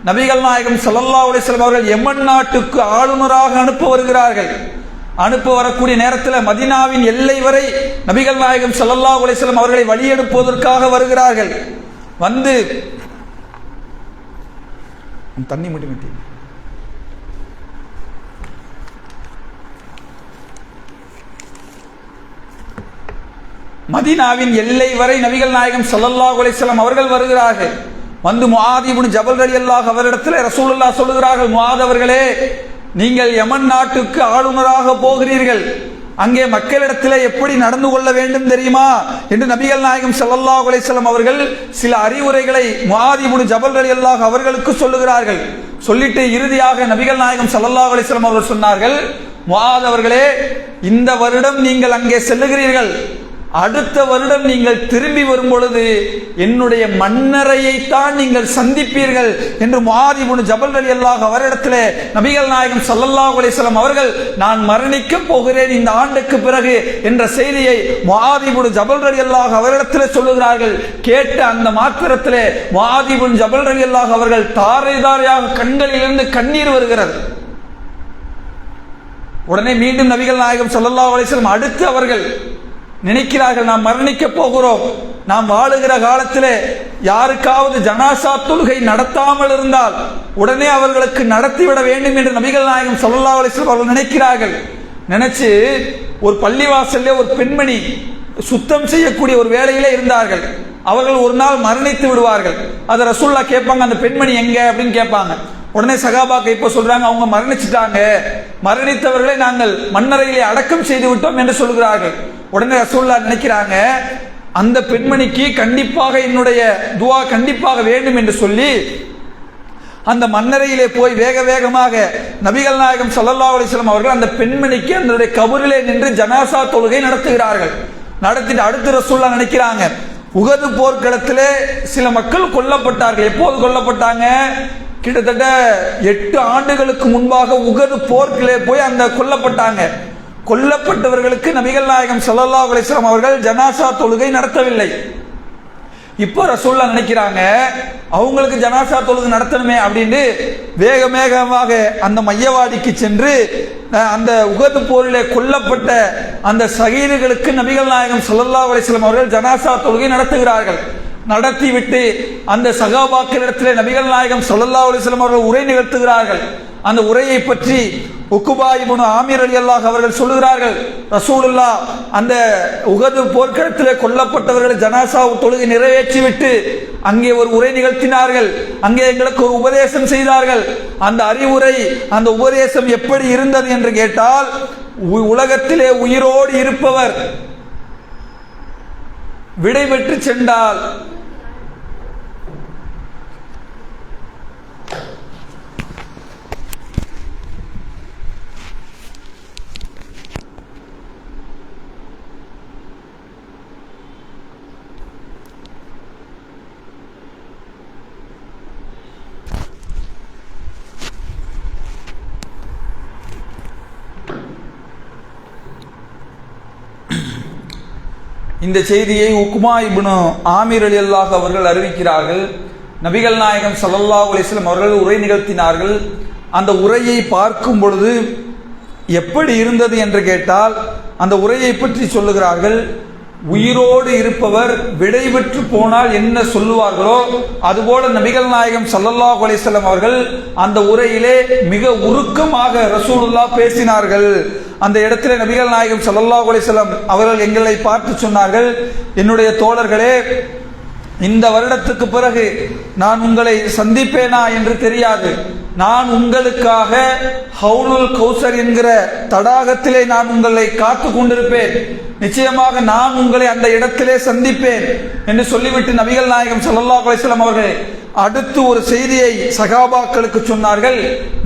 நபிகள் நாயகம் ஸல்லல்லாஹு அலைஹி வஸல்லம் அவர்கள் யமன் நாட்டுக்கு ஆளுநராக அனுப்ப வருகிறார்கள். அனுப்ப வரக்கூடிய நேரத்தில் மதீனாவின் எல்லை வரை நபிகள் நாயகம் ஸல்லல்லாஹு அலைஹி வஸல்லம் அவர்களை வழியெடுப்பதற்காக வருகிறார்கள். வந்து தண்ணி மட்டும் மதீனாவின் எல்லை வரை நபிகள் நாயகம் ஸல்லல்லாஹு அலைஹி வஸல்லம் அவர்கள் வருகிறார்கள். வந்து முஆத் இப்னு ஜபல் ரலியல்லாஹு அவரிடத்தில் ரசூலுல்லாஹ் சொல்லுகிறார்கள், முஆத் அவர்களே, நீங்கள் யமன் நாட்டுக்கு ஆளுநராக போகிறீர்கள். அங்கே மக்களிடத்தில் எப்படி நடந்து கொள்ள வேண்டும் தெரியுமா என்று நபிகள் நாயகம் ஸல்லல்லாஹு அலைஹி வஸல்லம் அவர்கள் சில அறிவுரைகளை முஆத் இப்னு ஜபல் ரலியல்லாஹு அவர்களுக்கு சொல்லுகிறார்கள். சொல்லிட்டு இறுதியாக நபிகள் நாயகம் ஸல்லல்லாஹு அலைஹி வஸல்லம் அவர்கள் சொன்னார்கள், முஆத் அவர்களே, இந்த வருடம் நீங்கள் அங்கே செல்லுகிறீர்கள், அடுத்த வருடம் நீங்கள் திரும்பி வரும் பொழுது என்னுடைய மன்னரையை தான் நீங்கள் சந்திப்பீர்கள் என்று முஆத் இப்னு ஜபல் ரலியல்லாஹு அவரிடத்திலே நபிகள் நாயகம் ஸல்லல்லாஹு அலைஹி வஸல்லம் அவர்கள் நான் மரணிக்க போகிறேன் இந்த ஆண்டுக்கு பிறகு என்ற செய்தியை முஆத் இப்னு ஜபல் ரலியல்லாஹு அவரிடத்திலே சொல்லுகிறார்கள். கேட்ட அந்த மாத்திரத்திலே முஆத் இப்னு ஜபல் ரலியல்லாஹு அவர்கள் தாரை தாரையாக கண்களிலிருந்து கண்ணீர் வருகிறது. உடனே மீண்டும் நபிகள் நாயகம் ஸல்லல்லாஹு அலைஹி வஸல்லம் அடுத்து அவர்கள் நினைக்கிறார்கள், நாம் மரணிக்க போகிறோம், நாம் வாழுகிற காலத்திலே யாருக்காவது ஜனாசா தொழுகை நடத்தாமல் இருந்தால் உடனே அவர்களுக்கு நடத்திவிட வேண்டும் என்று நபிகள் நாயகம் ஸல்லல்லாஹு அலைஹி வஸல்லம் அவர்கள் நினைக்கிறார்கள். நினைச்சு ஒரு பள்ளிவாசல்ல ஒரு பெண்மணி சுத்தம் செய்யக்கூடிய ஒரு வேலையிலே இருந்தார்கள். அவர்கள் ஒரு நாள் மரணித்து விடுவார்கள். அதை ரசூலுல்லாஹ் கேட்பாங்க, அந்த பெண்மணி எங்க அப்படின்னு கேட்பாங்க. உடனே சகாபாக்கள் இப்ப சொல்றாங்க, அவங்க மரணிச்சுட்டாங்க, மரணித்தவர்களை நாங்கள் மண்ணறையிலே அடக்கம் செய்து விட்டோம் என்று சொல்கிறார்கள். உடனே ரசூலுல்லாஹ் நினைக்கிறாங்க, அந்த பெண்மணிக்கு கண்டிப்பாக என்னுடைய துஆ கண்டிப்பாக வேண்டும் என்று சொல்லி அந்த மண்ணறையிலே போய் வேக வேகமாக நபிகள் நாயகம் ஸல்லல்லாஹு அலைஹி வஸல்லம் அவர்கள் அந்த பெண்மணிக்கு அந்த கபரிலே நின்று ஜனாசா தொழுகை நடத்துகிறார்கள். நடத்திட்டு அடுத்து ரசூலுல்லாஹ் நினைக்கிறாங்க, உஹது போர்க்களத்திலே சில மக்கள் கொல்லப்பட்டார்கள். எப்போது கொல்லப்பட்டாங்க? கிட்டத்தட்ட 8 ஆண்டுகளுக்கு முன்பாக உஹது போர்க்கிலே போய் அந்த கொல்லப்பட்டாங்க. கொல்லப்பட்டவர்களுக்கு நபிகள் நாயகம் ஸல்லல்லாஹு அலைஹி வஸல்லம் அவர்கள் ஜனாசா தொழுகை நடத்தவில்லை. இப்போ ரசூலுல்லாஹ் நினைக்கிறாங்க அவங்களுக்கு ஜனாசா தொழுகை நடத்தணுமே அப்படின்னு வேகமாக அந்த மையவாடிக்கு சென்று அந்த உஹது போரிலே கொல்லப்பட்ட அந்த ஷஹீதுகளுக்கு நபிகள் நாயகம் ஸல்லல்லாஹு அலைஹி வஸல்லம் அவர்கள் ஜனாசா தொழுகை நடத்துகிறார்கள். நடத்திவிட்டு அந்த சகாபாக்களிடத்திலே நபிகள் நாயகம் ஸல்லல்லாஹு அலைஹி வஸல்லம் அவர்கள் உரை நிகழ்த்துகிறார்கள். அந்த உரையை பற்றி உக்குபா இப்னு ஆமிர் ரலியல்லாஹு அவர்கள் சொல்லுகிறார்கள், ரசூலுல்லாஹ் அந்த உஹது போர்க்களத்திலே கொல்லப்பட்டவர்கள் ஜனாசா தொழுகை நிறைவேற்றிவிட்டு அங்கே ஒரு உரை நிகழ்த்தினார்கள். அங்கே எங்களுக்கு ஒரு உபதேசம் செய்தார்கள். அந்த அறிவுரை அந்த உபதேசம் எப்படி இருந்தது என்று கேட்டால், உலகத்திலே உயிரோடு இருப்பவர் விடை பெற்று சென்றால் இந்த செய்தியை உக்மா இப்னு ஆமிர் ரலியல்லாஹு அவர்கள் அறிவிக்கிறார்கள். நபிகள் நாயகம் ஸல்லல்லாஹு அலைஹி வஸல்லம் அவர்கள் உரை நிகழ்த்தினார்கள். அந்த உரையை பார்க்கும் பொழுது எப்படி இருந்தது என்று கேட்டால், அந்த உரையை பற்றி சொல்லுகிறார்கள், உயிரோடு இருப்பவர் விடை பெற்று போனால் என்ன சொல்லுவார்களோ அதுபோல நபிகள் நாயகம் ஸல்லல்லாஹு அலைஹி வஸல்லம் அவர்கள் அந்த உரையிலே மிக உருக்கமாக ரசூலுல்லாஹ் பேசினார்கள். அந்த இடத்திலே நபிகள் நாயகம் ஸல்லல்லாஹு அலைஹி வஸல்லம் அவர்கள் எங்களை பார்த்து சொன்னார்கள், என்னுடைய தோழர்களே, இந்த வருடத்துக்கு பிறகு நான் உங்களை சந்திப்பேனா என்று தெரியாது. நான் உங்களுக்காக ஹவுலுல் கௌசர் என்கிற தடாகத்திலே நான் உங்களை காத்து கொண்டிருப்பேன். நிச்சயமாக நான் உங்களை அந்த இடத்திலே சந்திப்பேன் என்று சொல்லிவிட்டு நபிகள் நாயகம் ஸல்லல்லாஹு அலைஹி வஸல்லம் அவர்கள் அடுத்து ஒரு செய்தியை சகாபாக்களுக்கு சொன்னார்கள்.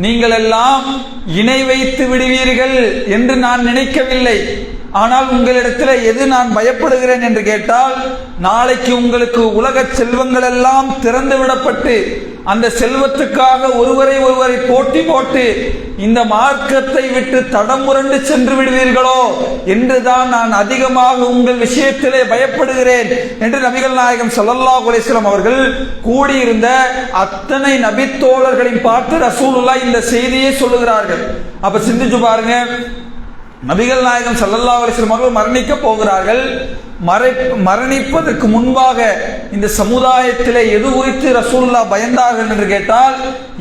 நீங்கள் எல்லாம் இணை வைத்து விடுவீர்கள் என்று நான் நினைக்கவில்லை. ஆனால் உங்களிடத்தில் எது நான் பயப்படுகிறேன் என்று கேட்டால், நாளைக்கு உங்களுக்கு உலக செல்வங்கள் எல்லாம் திறந்து விடப்பட்டு அந்த செல்வத்துக்காக ஒருவரை போட்டி போட்டு இந்த மார்க்கத்தை விட்டு தடமுரண்டு சென்று விடுவீர்களோ என்றுதான் நான் அதிகமாக உங்கள் விஷயத்திலே பயப்படுகிறேன் என்று நபிகள் நாயகம் ஸல்லல்லாஹு அலைஹி வஸல்லம் அவர்கள் கூடியிருந்த அத்தனை நபித்தோழர்களையும் பார்த்து ரசூலுல்லாஹ் இந்த செய்தியை சொல்லுகிறார்கள். அப்ப சிந்திச்சு பாருங்க, நபிகள் நாயகம் ஸல்லல்லாஹு அலைஹி வஸல்லம் அவர்கள் மரணிக்க போகிறார்கள். மரணிப்பதற்கு முன்பாக இந்த சமுதாயத்திலே எது குறித்து ரசூலுல்லாஹ் பயந்தார்கள் என்று கேட்டால்,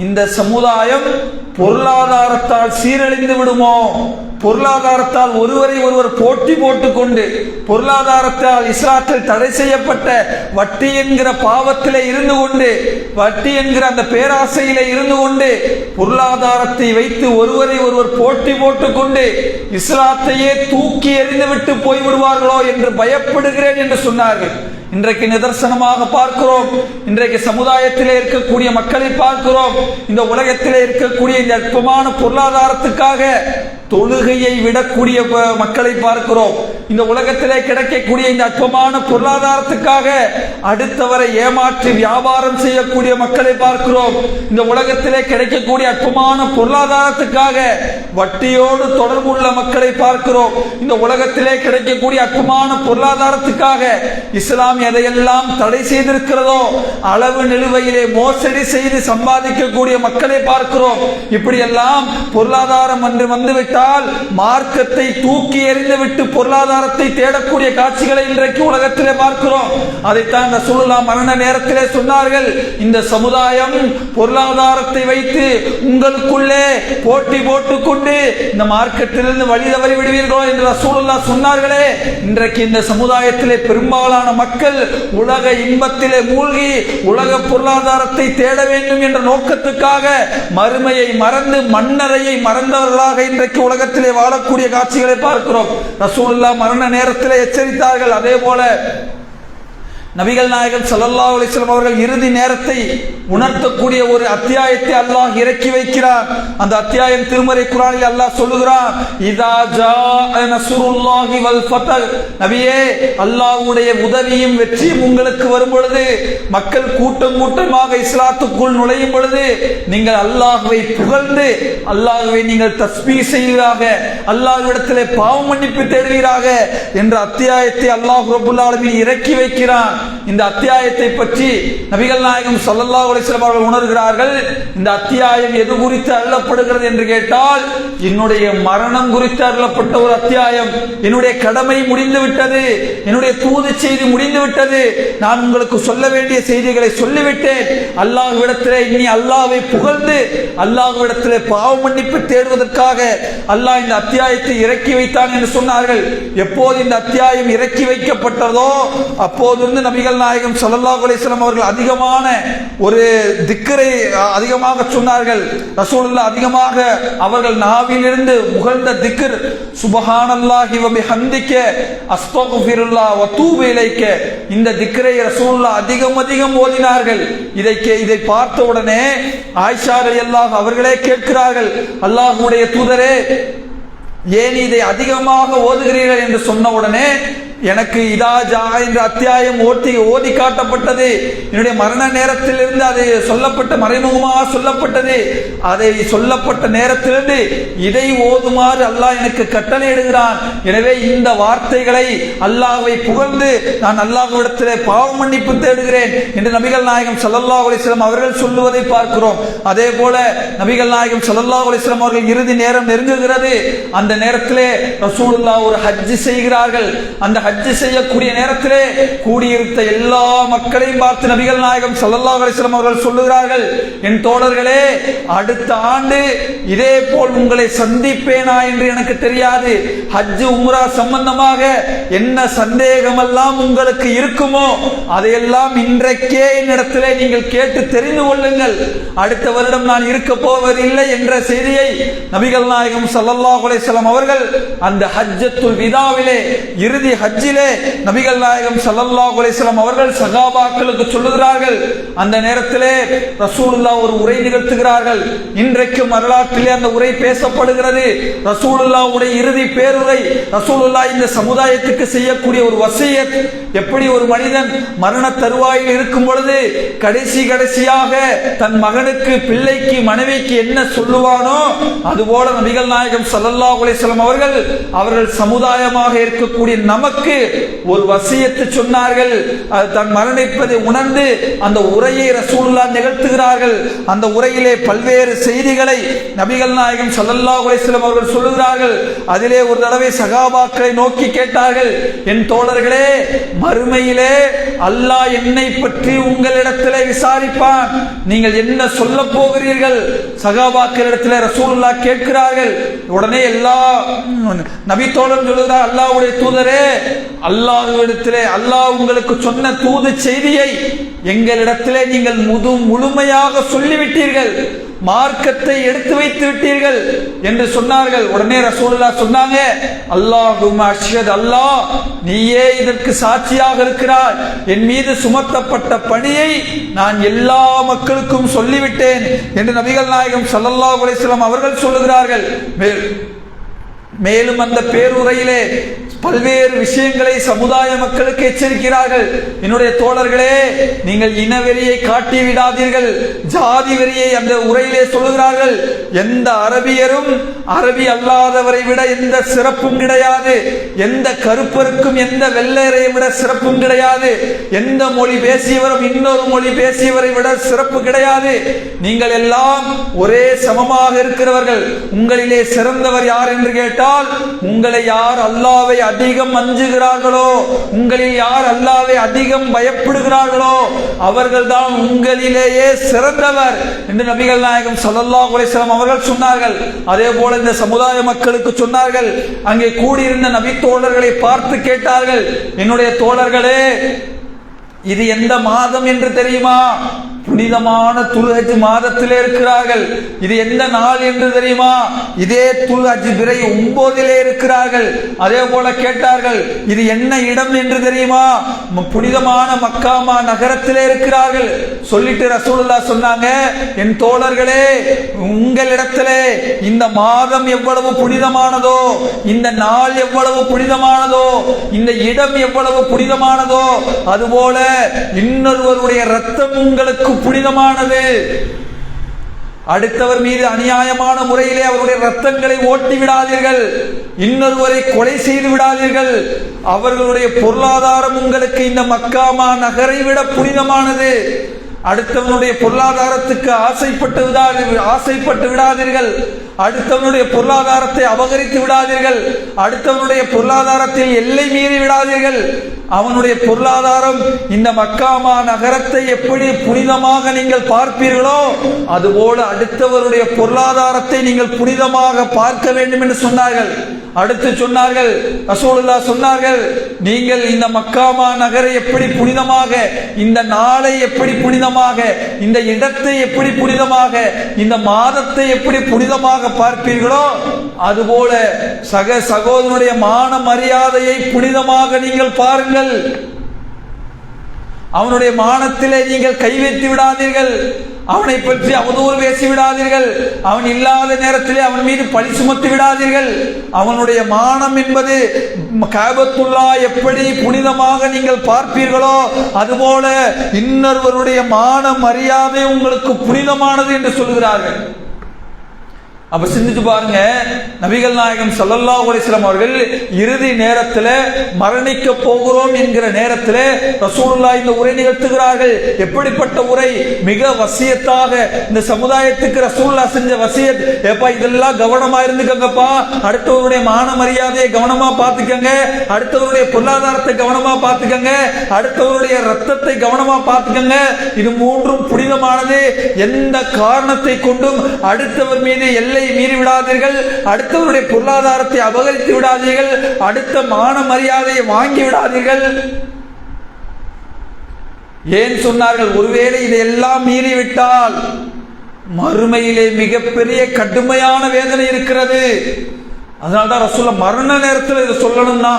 இந்த சமுதாயம் பொருளாதாரத்தால் சீரழிந்து விடுமோ, பொருளாதாரத்தால் ஒருவர் போட்டி போட்டுக்கொண்டு பொருளாதாரத்தால் இஸ்லாத்தில் தடை செய்யப்பட்ட வட்டி என்கிற பாவத்திலே இருந்து கொண்டு, வட்டி என்கிற அந்த பேராசையிலே இருந்து கொண்டு பொருளாதாரத்தை வைத்து ஒருவர் போட்டி போட்டுக்கொண்டு இஸ்லாத்தையே தூக்கி எறிந்து விட்டு போய்விடுவார்களோ என்று பயப்படுகிறேன் என்று சொன்னார்கள். இன்றைக்கு நிதர்சனமாக பார்க்கிறோம். இன்றைக்கு சமுதாயத்திலே இருக்கக்கூடிய மக்களை பார்க்கிறோம். இந்த உலகத்திலே இருக்கக்கூடிய இந்த அற்பமான பொருளாதாரத்துக்காக தொழுகையை விடக்கூடிய மக்களை பார்க்கிறோம். இந்த உலகத்திலே கிடைக்கக்கூடிய இந்த அற்பமான பொருளாதாரத்துக்காக அடுத்தவரை ஏமாற்றி வியாபாரம் செய்யக்கூடிய மக்களை பார்க்கிறோம். இந்த உலகத்திலே கிடைக்கக்கூடிய அற்பமான பொருளாதாரத்துக்காக வட்டியோடு தொடர்புள்ள மக்களை பார்க்கிறோம். இந்த உலகத்திலே கிடைக்கக்கூடிய அற்பமான பொருளாதாரத்துக்காக இஸ்லாம் எதையெல்லாம் தடை செய்திருக்கிறதோ அளவு நிலுவையிலே மோசடி செய்து சம்பாதிக்கக்கூடிய மக்களை பார்க்கிறோம். இப்படியெல்லாம் பொருளாதாரம் என்று வந்துவிட்டால் மார்க்கத்தை தூக்கி எறிந்து விட்டு பொருளாதாரத்தை தேடக்கூடிய காட்சிகளை இன்றைக்கு உலகத்திலே பார்க்கிறோம். அதைத்தான் ரசூலுல்லாஹ் மரண நேரத்திலே சொன்னார்கள், இந்த சமுதாயம் பொருளாதாரத்தை வைத்து உங்களுக்குள்ளே போட்டி போட்டுக்கொண்டு இந்த மார்க்கத்திலிருந்து வழி தவறி விடுவீர்களோ என்று ரசூலுல்லாஹ் சொன்னார்களே. இன்றைக்கு இந்த சமுதாயத்திலே பெரும்பாலான மக்கள் உலக இன்பத்திலே மூழ்கி உலக பொருளாதாரத்தை தேட வேண்டும் என்ற நோக்கத்துக்காக மறுமையை மறந்து மன்னரையை மறந்தவர்களாக இன்றைக்கு உலகத்திலே வாழக்கூடிய காட்சிகளை பார்க்கிறோம். ரசூலுல்லாஹ் மரண நேரத்திலே எச்சரித்தார்கள். அதே போல நபிகள் நாயகம் ஸல்லல்லாஹு அலைஹி வஸல்லம் அவர்கள் இறுதி நேரத்தை உணர்த்தக்கூடிய ஒரு அத்தியாயத்தை அல்லாஹ் இறக்கி வைக்கிறார். அந்த அத்தியாயம் திருமறை குர்ஆனில் அல்லாஹ் சொல்லுகிறான், இதா ஜாஅ நஸ்ருல்லாஹி வல் ஃபத்ஹ், நபியே அல்லாஹ்வுடைய உதவியும் வெற்றியும் உங்களுக்கு வரும் பொழுது, மக்கள் கூட்டம் கூட்டமாக இஸ்லாத்துக்குள் நுழையும் பொழுது நீங்கள் அல்லாஹ்வை புகழ்ந்து அல்லாஹ்வை நீங்கள் தஸ்பீஹ் செய்வீராக, அல்லாஹ்விடத்திலே பாவ மன்னிப்பு தேடுவீராக என்ற அத்தியாயத்தை அல்லாஹ் ரப்பல் ஆலமீன் இறக்கி வைக்கிறான். இந்த அத்தியாயத்தை பற்றி நபிகள் நாயகம் ஸல்லல்லாஹு அலைஹி வஸல்லம் அவர்கள் உணர்கிறார்கள். இந்த அத்தியாயம் எது குறித்து அருளப்படுகிறது என்று கேட்டால், என்னுடைய மரணம் குறித்து அருளப்பட்ட ஒரு அத்தியாயம். என்னுடைய கடமை முடிந்து விட்டது, என்னுடைய தூது செய்தி முடிந்து விட்டது, நான் உங்களுக்கு சொல்ல வேண்டிய செய்திகளை சொல்லிவிட்டேன். அல்லாஹ்விடத்திலே இனி அல்லாஹ்வை புகழ்ந்து அல்லாஹ்விடத்திலே பாவ மன்னிப்பு தேடுவதற்காக அல்லாஹ் இந்த அத்தியாயத்தை இறக்கி வைத்தான் என்று சொன்னார்கள். எப்போது இந்த அத்தியாயம் இறக்கி வைக்கப்பட்டதோ அப்போது நபிகள் நாயகம் ஸல்லல்லாஹு அலைஹி வஸல்லம் அவர்கள் அதிகமான ஒரு திக்ரை அதிகமாக சொன்னார்கள். ரசூலுல்லாஹ் அதிகமாக அவர்கள் நாவிலிருந்து முகழ்ந்த திக்ர் சுப்ஹானல்லாஹி வ பிஹம்திக அஸ்தக்ஃபிருல்லாஹ் வ தூபு இலைக்க. இந்த திக்ரை ரசூலுல்லாஹ் அதிகம் ஓதினார்கள். இதை பார்த்த உடனே ஆயிஷா ரலியல்லாஹு அவர்களே கேட்கிறார்கள், அல்லாஹ்வுடைய தூதரே, ஏன் இதை அதிகமாக ஓதுகிறீர்கள் என்று சொன்ன உடனே, எனக்கு இதா ஜா என்ற அத்தியாயம் ஓதி காட்டப்பட்டது. என்னுடைய மரண நேரத்திலிருந்து அது சொல்லப்பட்ட மறைமுகமாக சொல்லப்பட்டது. அதை சொல்லப்பட்ட நேரத்திலிருந்து இதை ஓதுமாறு அல்லாஹ் எனக்கு கட்டளையிடுகிறான். எனவே இந்த வார்த்தைகளை அல்லாஹ்வை புகழ்ந்து நான் அல்லாஹ்விடத்திலே பாவ மன்னிப்பு தேடுகிறேன் என்று நபிகள் நாயகம் ஸல்லல்லாஹு அலைஹி வஸல்லம் அவர்கள் சொல்லுவதை பார்க்கிறோம். அதே போல நபிகள் நாயகம் ஸல்லல்லாஹு அலைஹி வஸல்லம் அவர்கள் இறுதி நேரம் நெருங்குகிறது. அந்த நேரத்திலே ரசூலுல்லாஹ் ஒரு ஹஜ் செய்கிறார்கள். அந்த ஹஜ் செய்யக்கூடிய நேரத்திலே கூடியிருந்த எல்லா மக்களையும் பார்த்து நபிகள் நாயகம் ஸல்லல்லாஹு அலைஹி வஸல்லம் அவர்கள் சொல்லுகிறார்கள், என் தோழர்களே, அடுத்த ஆண்டு இதே போல் உங்களை சந்திப்பேனா என்று எனக்கு தெரியாது. ஹஜ் உம்ரா சம்பந்தமாக என்ன சந்தேகமெல்லாம் உங்களுக்கு இருக்குமோ அதையெல்லாம் இன்றைக்கே என்னிடத்திலே நீங்கள் கேட்டு தெரிந்து கொள்ளுங்கள். அடுத்த வருடம் நான் இருக்க போவதில்லை என்ற செய்தியை நபிகள் நாயகம் ஸல்லல்லாஹு அலைஹி வஸல்லம் அவர்கள் அந்த ஹஜ்ஜத்துல் விதாவிலே, இறுதி ஹஜ்ஜிலே நபிகள் நாயகம் ஸல்லல்லாஹு அலைஹி வஸல்லம் அவர்கள் சஹாபாக்களுக்கு சொல்லுகிறார்கள். அந்த நேரத்திலே ரசூலுல்லாஹ் ஒரு உரை நிகழ்த்துகிறார்கள். இன்றைக்கு வரலாற்றிலே அந்த உரை பேசப்படுகிறது. ரசூலுல்லாஹ்வுடைய இறுதி பேருரை, ரசூலுல்லாஹ் இந்த சமுதாயத்துக்கு செய்யக்கூடிய ஒரு வசியத். எப்படி ஒரு மனிதன் மரண தருவாயில் இருக்கும் பொழுது கடைசியாக தன் மகனுக்கு, பிள்ளைக்கு, மனைவிக்கு என்ன சொல்லுவானோ அதுபோல நபிகள் நாயகம் ஸல்லல்லாஹு அலைஹி வஸல்லம் அவர்கள் சமுதாயமாக இருக்கக்கூடிய நமக்கு ஒரு வசியத்தை சொன்னார்கள். தன் மரணிப்பதை உணர்ந்து அந்த உரையை ரசூலுல்லாஹ் நிகழ்த்துகிறார்கள். அந்த உரையிலே பல்வேறு செய்திகளை நபிகள் நாயகம் ஸல்லல்லாஹு அலைஹி வஸல்லம் அவர்கள் சொல்லுகிறார்கள். அதிலே ஒரு தடவை சஹாபாக்களை நோக்கி கேட்டார்கள், என் தோழர்களே, மறுமையிலே அல்லாஹ் என்னை பற்றி உங்களிடத்திலே விசாரிப்பான், நீங்கள் என்ன சொல்ல போகிறீர்கள்? சஹாபாக்களிடத்திலே ரசூலுல்லாஹ் கேட்கிறார்கள். உடனே எல்லா நபி தோழரும் சொல்லுகிறார், அல்லாஹ்வுடைய தூதரே, அல்லாஹ்விடத்திலே அல்லாஹ் உங்களுக்கு சொன்ன தூது செய்தியை எங்களிடத்திலே நீங்கள் முழுமையாக சொல்லிவிட்டீர்கள், மார்க்கத்தை எடுத்து வைத்து விட்டீர்கள் என்று சொன்னார்கள். உடனே ரசூலுல்லாஹ் சொன்னாங்க, அல்லாஹும்ம அஷ்ஹது, அல்லாஹ் நீயே இதற்கு சாட்சியாக இருக்கிறாய், என் மீது சுமத்தப்பட்ட பணியை நான் எல்லா மக்களுக்கும் சொல்லிவிட்டேன் என்று நபிகள் நாயகம் ஸல்லல்லாஹு அலைஹி வஸல்லம் அவர்கள் சொல்லுகிறார்கள். மேலும் அந்த பேருரையிலே பல்வேறு விஷயங்களை சமுதாய மக்களுக்கு எச்சரிக்கிறார்கள். என்னுடைய தோழர்களே, நீங்கள் இனவெறியை காட்டி விடாதீர்கள், ஜாதி வெறியை அந்த உரையிலே சொல்லுகிறார்கள். எந்த அரபியரும் அரபி அல்லாதவரை விட எந்த சிறப்பும் கிடையாது, எந்த கருப்பருக்கும் எந்த வெள்ளையரை விட சிறப்பும் கிடையாது, எந்த மொழி பேசியவரும் இன்னொரு மொழி பேசியவரை விட சிறப்பு கிடையாது, நீங்கள் எல்லாம் ஒரே சமமாக இருக்கிறவர்கள். உங்களிலே சிறந்தவர் யார் என்று கேட்டால், உங்களை யார் அல்லாஹ்வை அதிகம் அஞ்சுகிறார்களோ, உங்களில் யார் அல்லாஹ்வை அதிகம் பயப்படுகிறார்களோ அவர்கள்தான் உங்களிலேயே சிறந்தவர் என்று நபிகள் நாயகம் ஸல்லல்லாஹு அலைஹி வஸல்லம் அவர்கள் சொன்னார்கள். அதே போல இந்த சமுதாய மக்களுக்கு சொன்னார்கள். அங்கே கூடியிருந்த நபி தோழர்களை பார்த்து கேட்டார்கள், என்னுடைய தோழர்களே, இது எந்த மாதம் என்று தெரியுமா? புனிதமான துல்ஹஜ் மாதத்திலே இருக்கிறார்கள். இது எந்த நாள் என்று தெரியுமா? இதே துல்ஹஜ் பிறை 9 இருக்கிறார்கள். அதே போல கேட்டார்கள், இது என்ன இடம் என்று தெரியுமா? புனிதமான மக்காமா நகரத்திலே இருக்கிறார்கள். சொல்லிட்டு ரசூலுல்லாஹ் சொன்னாங்க, என் தோழர்களே, உங்களிடத்திலே இந்த மாதம் எவ்வளவு புனிதமானதோ, இந்த நாள் எவ்வளவு புனிதமானதோ, இந்த இடம் எவ்வளவு புனிதமானதோ, அதுபோல இன்னொருவருடைய ரத்தம் உங்களுக்கு புனிதமானது. அடுத்தவர் மீது அநியாயமான முறையிலே அவருடைய ரத்தங்களை ஓட்டி விடாதீர்கள். இன்னொருவரை கொலை செய்து விடாதீர்கள். அவர்களுடைய பொருளாதாரம் உங்களுக்கு இந்த மக்காமா நகரை விட புனிதமானது. அடுத்தவனுடைய பொருளாதாரத்துக்கு ஆசைப்பட்டு விடாதீர்கள். அடுத்தவனுடைய பொருளாதாரத்தை அபகரித்து விடாதீர்கள். அடுத்தவனுடைய பொருளாதாரத்தில் எல்லை மீறி விடாதீர்கள். அவனுடைய பொருளாதாரம் இந்த மக்காமா நகரத்தை எப்படி புனிதமாக நீங்கள் பார்ப்பீர்களோ அதுபோல அடுத்தவருடைய பொருளாதாரத்தை நீங்கள் புனிதமாக பார்க்க வேண்டும் என்று சொன்னார்கள். அடுத்து சொன்னார்கள், ரசூலுல்லாஹ் சொன்னார்கள், நீங்கள் இந்த மக்காமா நகரை எப்படி புனிதமாக, இந்த நாளை எப்படி புனிதமாக, இந்த இடத்தை எப்படி புனிதமாக, இந்த மாதத்தை எப்படி புனிதமாக பார்ப்பீர்களோ அதுபோல சகோதரனுடைய மான மரியாதையை புனிதமாக நீங்கள் பாருங்கள். அவனுடைய மானத்திலே நீங்கள் கை வைத்து விடாதீர்கள். அவனை பற்றி அவதூறு பேசி விடாதீர்கள். அவன் இல்லாத நேரத்திலே அவன் மீது பழி சுமத்தி விடாதீர்கள். அவனுடைய மானம் என்பது காபத்துல்லா எப்படி புனிதமாக நீங்கள் பார்ப்பீர்களோ அதுபோல இன்னொருவருடைய மான மரியாதை உங்களுக்கு புனிதமானது என்று சொல்கிறார்கள். அப்ப சிந்திச்சு பாருங்க, நபிகள் நாயகம் ஸல்லல்லாஹு அலைஹி வஸல்லம் அவர்கள் இறுதி நேரத்தில் மரணிக்க போகிறோம் என்கிற நேரத்தில் ரசூலுல்லாஹ் இந்த உரை நிகழ்த்துகிறார்கள். எப்படிப்பட்ட உரை? மிக வசியத்தாக இந்த சமுதாயத்துக்கு ரசூலுல்லாஹ் செஞ்ச வசியத். ஏப்பா, இதெல்லாம் கவனமா இருந்துக்கங்கப்பா. அடுத்தவருடைய மான மரியாதையை கவனமா பார்த்துக்கங்க. அடுத்தவருடைய பொருளாதாரத்தை கவனமா பார்த்துக்கங்க. அடுத்தவருடைய ரத்தத்தை கவனமா பார்த்துக்கங்க. இது மூன்றும் புனிதமானது. எந்த காரணத்தை கொண்டும் அடுத்தவர் மீது எல்லை மீறி விடாதீர்கள். அடுத்தவருடைய பொருளாதாரத்தை அபகரித்து விடாதீர்கள். அடுத்த மான மரியாதையை வாங்கி விடாதீர்கள். ஏன் சொன்னார்கள்? ஒருவேளை இதையெல்லாம் மீறிவிட்டால் மறுமையிலே மிகப்பெரிய கடுமையான வேதனை இருக்கிறது. அதனால்தான் ரசூலுல்லாஹ் மரண நேரத்தில் இதை சொல்லணும்னா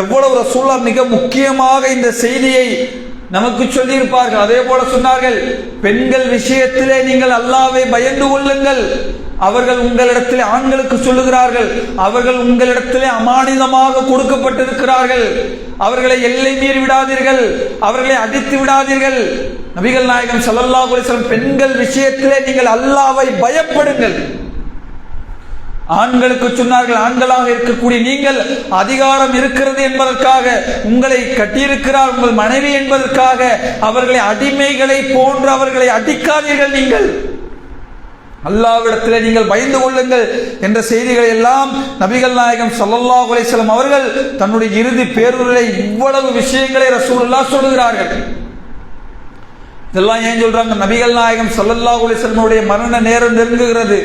எவ்வளவு ரசூலுல்லாஹ் மிக முக்கியமாக இந்த செய்தியை நமக்கு சொல்லி இருப்பார்கள். அதே போல சொன்னார்கள், பெண்கள் விஷயத்திலே நீங்கள் அல்லாஹ்வை பயந்து கொள்ளுங்கள். அவர்கள் உங்களிடத்திலே, ஆண்களுக்கு சொல்லுகிறார்கள், அவர்கள் உங்களிடத்திலே அமானிதமாக கொடுக்கப்பட்டிருக்கிறார்கள். அவர்களை எல்லை மீறி விடாதீர்கள். அவர்களை அடித்து விடாதீர்கள். நபிகள் நாயகம் ஸல்லல்லாஹு அலைஹி வஸல்லம் பெண்கள் விஷயத்திலே நீங்கள் அல்லாஹ்வை பயப்படுங்கள். ஆண்களுக்கு சொன்னார்கள், ஆண்களாக இருக்கக்கூடிய நீங்கள் அதிகாரம் இருக்கிறது என்பதற்காக, உங்களை கட்டியிருக்கிறார் உங்கள் மனைவி என்பதற்காக அவர்களை அடிமைகளை போன்று அவர்களை அடிக்காதீர்கள். நீங்கள் அல்லாஹ்விடத்தில் நீங்கள் பயந்து கொள்ளுங்கள் என்ற செய்திகளை எல்லாம் நபிகள் நாயகம் ஸல்லல்லாஹு அலைஹி வஸல்லம் அவர்கள் தன்னுடைய இறுதி பேருரையிலே இவ்வளவு விஷயங்களை ரசூலுல்லாஹ் சொல்லுகிறார்கள். இதெல்லாம் ஏன் சொல்றாங்க? நபிகள் நாயகம் ஸல்லல்லாஹு அலைஹி வஸல்லமுடைய மரண நேரம் நெருங்குகிறது.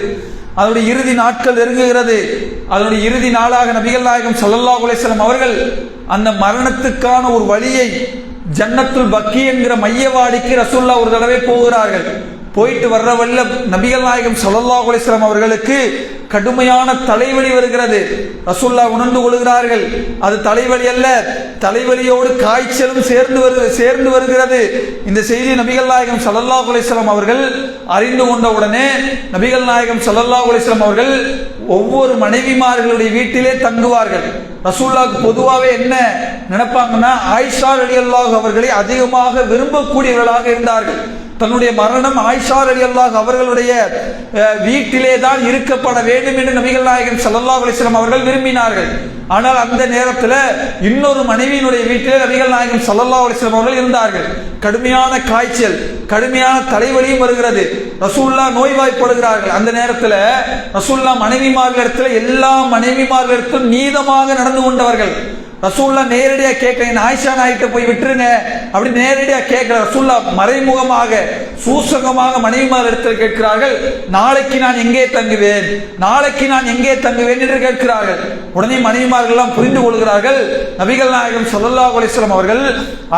அதனுடைய இறுதி நாட்கள் நெருங்குகிறது. அதனுடைய இறுதி நாளாக நபிகள் நாயகம் ஸல்லல்லாஹு அலைஹி வஸல்லம் அவர்கள் அந்த மரணத்துக்கான ஒரு வழியை ஜன்னத்துல் பக்கி என்கிற மையவாடிக்கு ரசூலுல்லாஹ் ஒரு தடவை போகிறார்கள். போயிட்டு வர்ற வழியில நபிகள் நாயகம் ஸல்லல்லாஹு அலைஹி வஸல்லம் அவர்களுக்கு கடுமையான தலைவலி வருகிறது. ரசூலுல்லாஹ் உணர்ந்து கொள்கிறார்கள், அது தலைவலி அல்ல, தலைவலியோடு காய்ச்சலும் சேர்ந்து வருகிறது. இந்த செய்தி நபிகள் நாயகம் ஸல்லல்லாஹு அலைஹி வஸல்லம் அவர்கள் அறிந்து கொண்ட உடனே நபிகள் நாயகம் ஸல்லல்லாஹு அலைஹி வஸல்லம் அவர்கள் ஒவ்வொரு மனைவிமார்களுடைய வீட்டிலே தங்குவார்கள். ரசூலுல்லாஹ்க்கு பொதுவாகவே என்ன நினைப்பாங்கன்னா, ஆயிஷா ரலியல்லாஹு அவர்களை அதிகமாக விரும்பக்கூடியவர்களாக இருந்தார்கள். தன்னுடைய மரணம் ஆயிஷா ரலியல்லாஹு அவர்களுடைய வீட்டிலே தான் இருக்கப்பட வேண்டும் என்று நபிகள் நாயகம் ஸல்லல்லாஹு அலைஹி வஸல்லம் அவர்கள் விரும்பினார்கள். ஆனால் அந்த நேரத்தில் இன்னொரு மனைவியினுடைய வீட்டிலே நபிகள் நாயகம் ஸல்லல்லாஹு அலைஹி வஸல்லம் அவர்கள் இருந்தார்கள். கடுமையான காய்ச்சல், கடுமையான தலைவலியும் வருகிறது. ரசூலுல்லாஹ் நோய்வாய்ப்படுகிறார்கள். அந்த நேரத்தில் ரசூலுல்லாஹ் மனைவிமார்களிடத்தில், எல்லா மனைவிமார்களிடத்திலும் நீதமாக நடந்து கொண்டவர்கள். ரசூலுல்லாஹ் நேரடியாக கேட்கல, ஆயிஷா நாயிட்ட போய் விட்டுருங்க அப்படி நேரடியாக கேட்கல. ரசூலுல்லாஹ் மறைமுகமாக சூசகமாக மனைவிமார் இடத்தில் கேட்கிறார்கள், நாளைக்கு நான் எங்கே தங்குவேன், நாளைக்கு நான் எங்கே தங்குவேன் என்று கேட்கிறார்கள். உடனே மனைவிமார்கள் எல்லாம் புரிந்து கொள்கிறார்கள், நபிகள் நாயகம் ஸல்லல்லாஹு அலைஹி வஸல்லம் அவர்கள்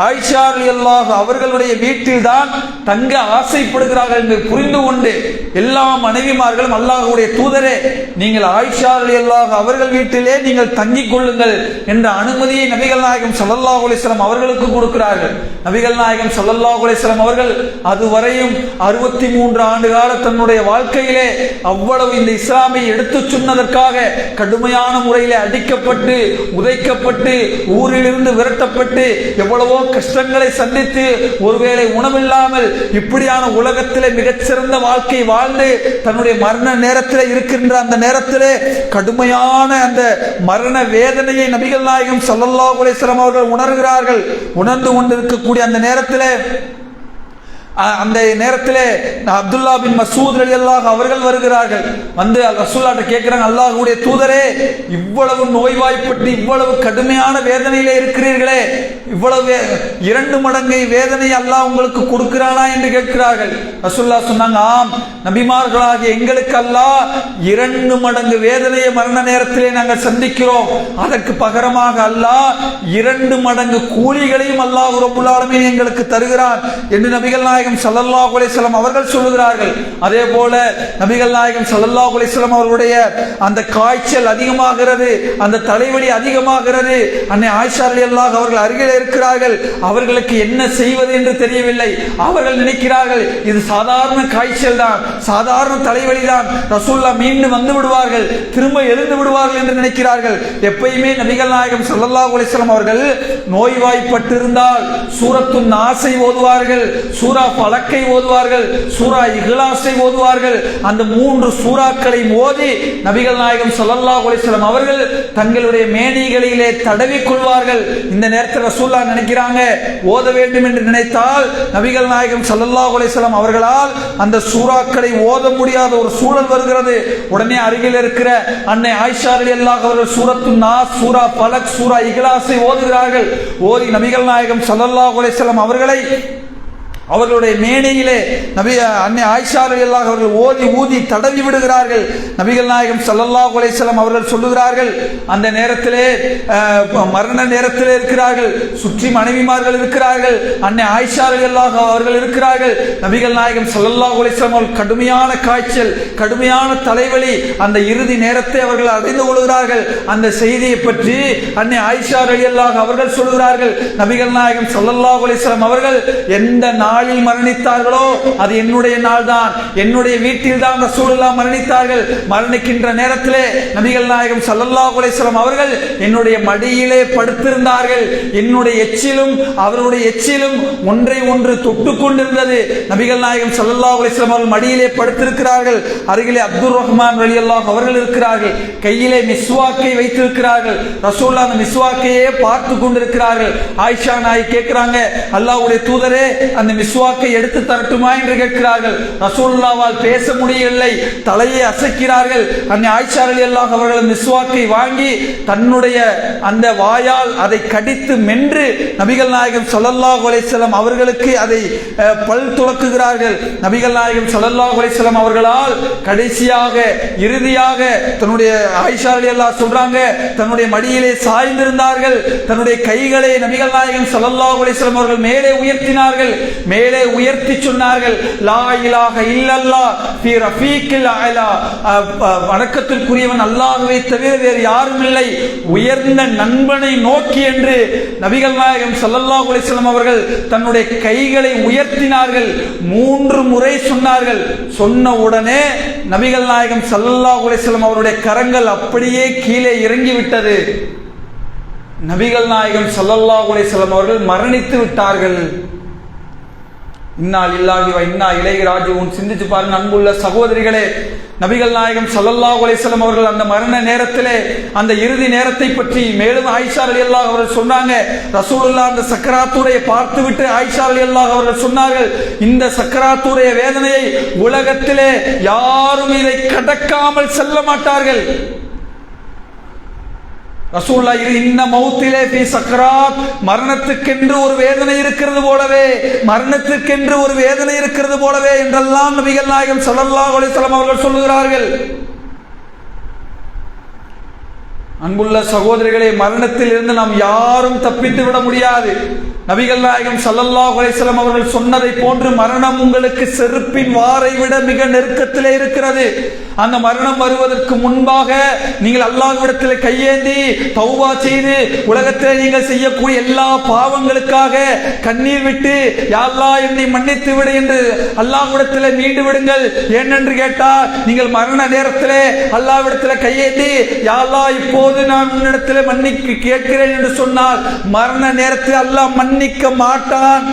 ஆயிஷா ரலியல்லாஹு அவர்களுடைய வீட்டில் தான் தங்க ஆசைப்படுகிறார்கள் என்று புரிந்து கொண்டு எல்லா மனைவிமார்களும் அல்லாஹ்வுடைய தூதரே, நீங்கள் ஆயிஷா ரலியல்லாஹு அவர்கள் வீட்டிலே நீங்கள் தங்கிக் கொள்ளுங்கள் என்ற அனுமதியை நபிகள் நாயகம் ஸல்லல்லாஹு அலைஹி வஸல்லம் அவர்களுக்கு கொடுக்கிறார்கள். நபிகள் நாயகம் ஸல்லல்லாஹு அலைஹி வஸல்லம் அவர்கள் அதுவரையும் 63 ஆண்டு கால தன்னுடைய வாழ்க்கையிலே அவ்வளவு இந்த இஸ்லாமை எடுத்து சொன்னதற்காக கடுமையான முறையில் அடிக்கப்பட்டு உதைக்கப்பட்டு ஊரிலிருந்து விரட்டப்பட்டு எவ்வளவோ கஷ்டங்களை சந்தித்து ஒருவேளை உணவில்லாமல் இப்படியான உலகத்திலே மிகச்சிறந்த வாழ்க்கை வாழ்ந்து தன்னுடைய மரண நேரத்தில் இருக்கின்ற அந்த நேரத்திலே கடுமையான அந்த மரண வேதனையை நபிகள் நாயகம் ஸல்லல்லாஹு அலைஹி வஸல்லம் அவர்கள் உணர்கிறார்கள். உணர்ந்து கொண்டிருக்கக்கூடிய அந்த நேரத்திலே அப்துல்லா பின் மசூத் ரலியல்லாஹு அவர்கள் வருகிறார்கள். வந்து ரசூலுல்லாஹ்ட்ட கேட்கிறாங்க, அல்லாஹ்வுடைய தூதரே, இவ்வளவு நோய்வாய்ப்பட்டு இவ்வளவு கடுமையான வேதனையிலே இருக்கிறீர்களே, இவ்வளவு 2 மடங்கை வேதனை அல்லாஹ் உங்களுக்கு கொடுக்கிறானா என்று கேட்கிறார்கள். ரசூலுல்லாஹ் சொன்னாங்க, ஆம், நபிமார்களாகிய எங்களுக்கு அல்லாஹ் 2 மடங்கு வேதனையை மரண நேரத்திலே நாங்கள் சந்திக்கிறோம். அதற்கு பகரமாக அல்லாஹ் 2 மடங்கு கூலிகளையும் அல்லாஹ் ரப்பல் ஆலமீன் எங்களுக்கு தருகிறான் என்று நபிகள் நாயகம் ஸல்லல்லாஹு அலைஹி வஸல்லம் அவர்கள் சொல்லுகிறார்கள். அதே போல நபிகள் நாயகம் ஸல்லல்லாஹு அலைஹி வஸல்லம் அவர்களுடைய அந்த காய்ச்சல் அதிகமாகிறது, அந்த தலைவலி அதிகமாகிறது. அன்னை ஆயிஷா ரலியல்லாஹு அவர்கள் அருகில் இருக்கிறார்கள். அவர்களுக்கு என்ன செய்வது என்று தெரியவில்லை. அவர்கள் நினைக்கிறார்கள், இது சாதாரண காய்ச்சல் தான், சாதாரண தலைவலி தான், ரசூலுல்லாஹ் மீண்டும் வந்து விடுவார்கள், திரும்ப எழுந்து விடுவார்கள் என்று நினைக்கிறார்கள். எப்பயுமே நபிகள் நாயகம் ஸல்லல்லாஹு அலைஹி வஸல்லம் அவர்கள் நோய்வாய்ப்பட்டிருந்தால் சூரத்து நாஸை ஓதுவார்கள், சூரா பலக்கை ஓதுவார்கள், சூரா இஹ்லாஸை ஓதுவார்கள். அந்த 3 சூறாக்களை ஓதி நபிகள் நாயகம் ஸல்லல்லாஹு அலைஹி வஸல்லம் அவர்கள் தங்களுடைய மேனிகளிலே தடவிக் கொள்வார்கள். இந்த நேரத்தில் ரசூலுல்லாஹ் நினைக்கிறாங்க, ஓத வேண்டும் என்று நினைத்தால் நபிகள் நாயகம் ஸல்லல்லாஹு அலைஹி வஸல்லம் அவர்களால் அந்த சூறாக்களை ஓத முடியாத ஒரு சூழல் வருகிறது. உடனே அருகில் இருக்கிற அன்னை ஆயிஷா ரலியல்லாஹு அவர்கள் சூரத்து நாஸ், சூரா பலக், சூரா இஹ்லாஸை ஓதுகிறார்கள். ஓதி நபிகள் நாயகம் ஸல்லல்லாஹு அலைஹி வஸல்லம் அவர்களை அவர்களுடைய மேடையிலே அன்னை ஆயிஷா ரலியல்லாஹு அவர்கள் ஓதி ஊதி தடவி விடுகிறார்கள். நபிகள் நாயகம் ஸல்லல்லாஹு அலைஹி வஸல்லம் அவர்கள் சொல்லுகிறார்கள், அந்த நேரத்திலே மரண நேரத்திலே இருக்கிறார்கள், சுற்றி மனைவிமார்கள் இருக்கிறார்கள், அன்னை ஆயிஷா ரலியல்லாஹு அவர்கள் இருக்கிறார்கள். நபிகள் நாயகம் ஸல்லல்லாஹு அலைஹி வஸல்லம் அவர்கள் கடுமையான காய்ச்சல், கடுமையான தலைவலி, அந்த இறுதி நேரத்தை அவர்கள் அறிந்து கொள்கிறார்கள். அந்த செய்தியை பற்றி அன்னை ஆயிஷா ரலியல்லாஹு அவர்கள் சொல்லுகிறார்கள், நபிகள் நாயகம் ஸல்லல்லாஹு அலைஹி வஸல்லம் அவர்கள் எந்த நாளில் மரணித்தார்களோ அது என்னுடைய நாள் தான், என்னுடைய வீட்டில் தான் ரசூலுல்லாஹ் மரணித்தார்கள். மரணிக்கின்ற நேரத்திலே நபிகள் நாயகம் ஸல்லல்லாஹு அலைஹி வஸல்லம் அவர்கள் என்னுடைய மடியிலே படுத்திருந்தார்கள். என்னுடைய எச்சிலும் அவருடைய எச்சிலும் ஒன்றை ஒன்று தொட்டுக் கொண்டிருந்தது. நபிகள் நாயகம் ஸல்லல்லாஹு அலைஹி வஸல்லம் அவர்கள் மடியிலே படுத்திருக்கிறார்கள். அருகிலே அப்துர் ரஹ்மான் ரலியல்லாஹு அவர்கள் இருக்கிறார்கள். கையிலே மிஸ்வாக்கை வைத்திருக்கிறார்கள். ரசூலுல்லாஹ் அந்த மிஸ்வாக்கையே பார்த்து கொண்டிருக்கிறார்கள். ஆயிஷா நாய் கேட்கிறாங்க, அல்லாஹ்வுடைய தூதரே, அந்த மிஸ்வாக்கை எடுத்து தரட்டுமா என்று கேட்கிறார்கள். ரசூலுல்லாஹ்வால் பேச முடியவில்லை, தலையை அசைக்கிறார்கள். அன்னை ஆயிஷா ரலியல்லாஹு அவர்கள் மிஸ்வாக்கை வாங்கி தன்னுடைய அந்த வாயால் அதை கடித்து மென்று நபிகள் நாயகம் ஸல்லல்லாஹு அலைஹி வஸல்லம் அவர்களுக்கு அதை பல் துலக்குகிறார்கள். நபிகள் நாயகம் ஸல்லல்லாஹு அலைஹி வஸல்லம் அவர்களால் கடைசியாக இறுதியாக தன்னுடைய ஆயிஷா ரலியல்லாஹு சொல்றாங்க, தன்னுடைய மடியிலே சாய்ந்திருந்தார்கள். தன்னுடைய கைகளை நபிகள் நாயகம் ஸல்லல்லாஹு அலைஹி வஸல்லம் அவர்கள் மேலே உயர்த்தினார்கள். மேலே உயர்த்தி சொன்னார்கள், லா இலாஹ இல்லல்லாஹ் ஃபீ ரஃபீக்கில் அலா, வணக்கத்திற்குரியவன் அல்லாஹ்வை தவிர வேறு யாரும் இல்லை, உயர்ந்த நண்பனை நோக்கி என்று நபிகள் நாயகம் ஸல்லல்லாஹு அலைஹி வஸல்லம் அவர்கள் தன்னுடைய கைகளை உயர்த்தினார்கள். 3 முறை சொன்னார்கள். சொன்ன உடனே நபிகள் நாயகம் ஸல்லல்லாஹு அலைஹி வஸல்லம் அவருடைய கரங்கள் அப்படியே கீழே இறங்கிவிட்டது. நபிகள் நாயகம் ஸல்லல்லாஹு அலைஹி வஸல்லம் அவர்கள் மரணித்து விட்டார்கள். இன்னா லில்லாஹி வ இன்னா இலைஹி ராஜிஊன். சிந்திச்சு பாருங்க அன்புள்ள சகோதரிகளே, நபிகள் நாயகம் ஸல்லல்லாஹு அலைஹி வஸல்லம் அவர்கள் அந்த மரண நேரத்திலே அந்த இறுதி நேரத்தை பற்றி மேலும் ஆயிஷா ரலியல்லாஹு அவர்கள் சொன்னாங்க, ரசூலுல்லாஹ் அந்த சக்கராத்துடைய பார்த்துவிட்டு ஆயிஷா ரலியல்லாஹு அவர்கள் சொன்னார்கள், இந்த சக்கராத்துடைய வேதனையை உலகத்திலே யாரும் இதை கடக்காமல் செல்ல மாட்டார்கள். ரசூலுல்லாஹ் இன்ன மௌத்திலே ஃபீ சக்ராத், மரணத்துக்கென்று ஒரு வேதனை இருக்கிறது போலவே, மரணத்துக்கென்று ஒரு வேதனை இருக்கிறது போலவே என்றெல்லாம் நபிகள் நாயகம் ஸல்லல்லாஹு அலைஹி வஸல்லம் அவர்கள் சொல்லுகிறார்கள். அன்புள்ள சகோதரிகளே, மரணத்தில் இருந்து நாம் யாரும் தப்பித்து விட முடியாது. நபிகள் நாயகம் ஸல்லல்லாஹு அலைஹி வஸல்லம் அவர்கள் சொன்னதை போன்று மரணம் உங்களுக்கு செருப்பின் வாரை விட மிக நெருக்கத்திலே இருக்கிறது. அந்த மரணம் வருவதற்கு முன்பாக நீங்கள் அல்லாஹ்விடத்தில் கையேந்தி தௌபா செய்து உலகத்திலே நீங்கள் செய்யக்கூடிய எல்லா பாவங்களுக்காக கண்ணீர் விட்டு யா அல்லாஹ் என்னை மன்னித்து விடு என்று அல்லாஹ்விடத்தில் மீண்டு விடுங்கள். ஏனென்று கேட்டால் நீங்கள் மரண நேரத்திலே அல்லாஹ்விடத்தில் கையேந்தி யா அல்லாஹ் இப்போது நான் உன்னிடத்தில் மன்னிப்பு கேட்கிறேன் என்று சொன்னால் மரண நேரத்தில் அல்லாஹ் மன்னிக்க மாட்டான்.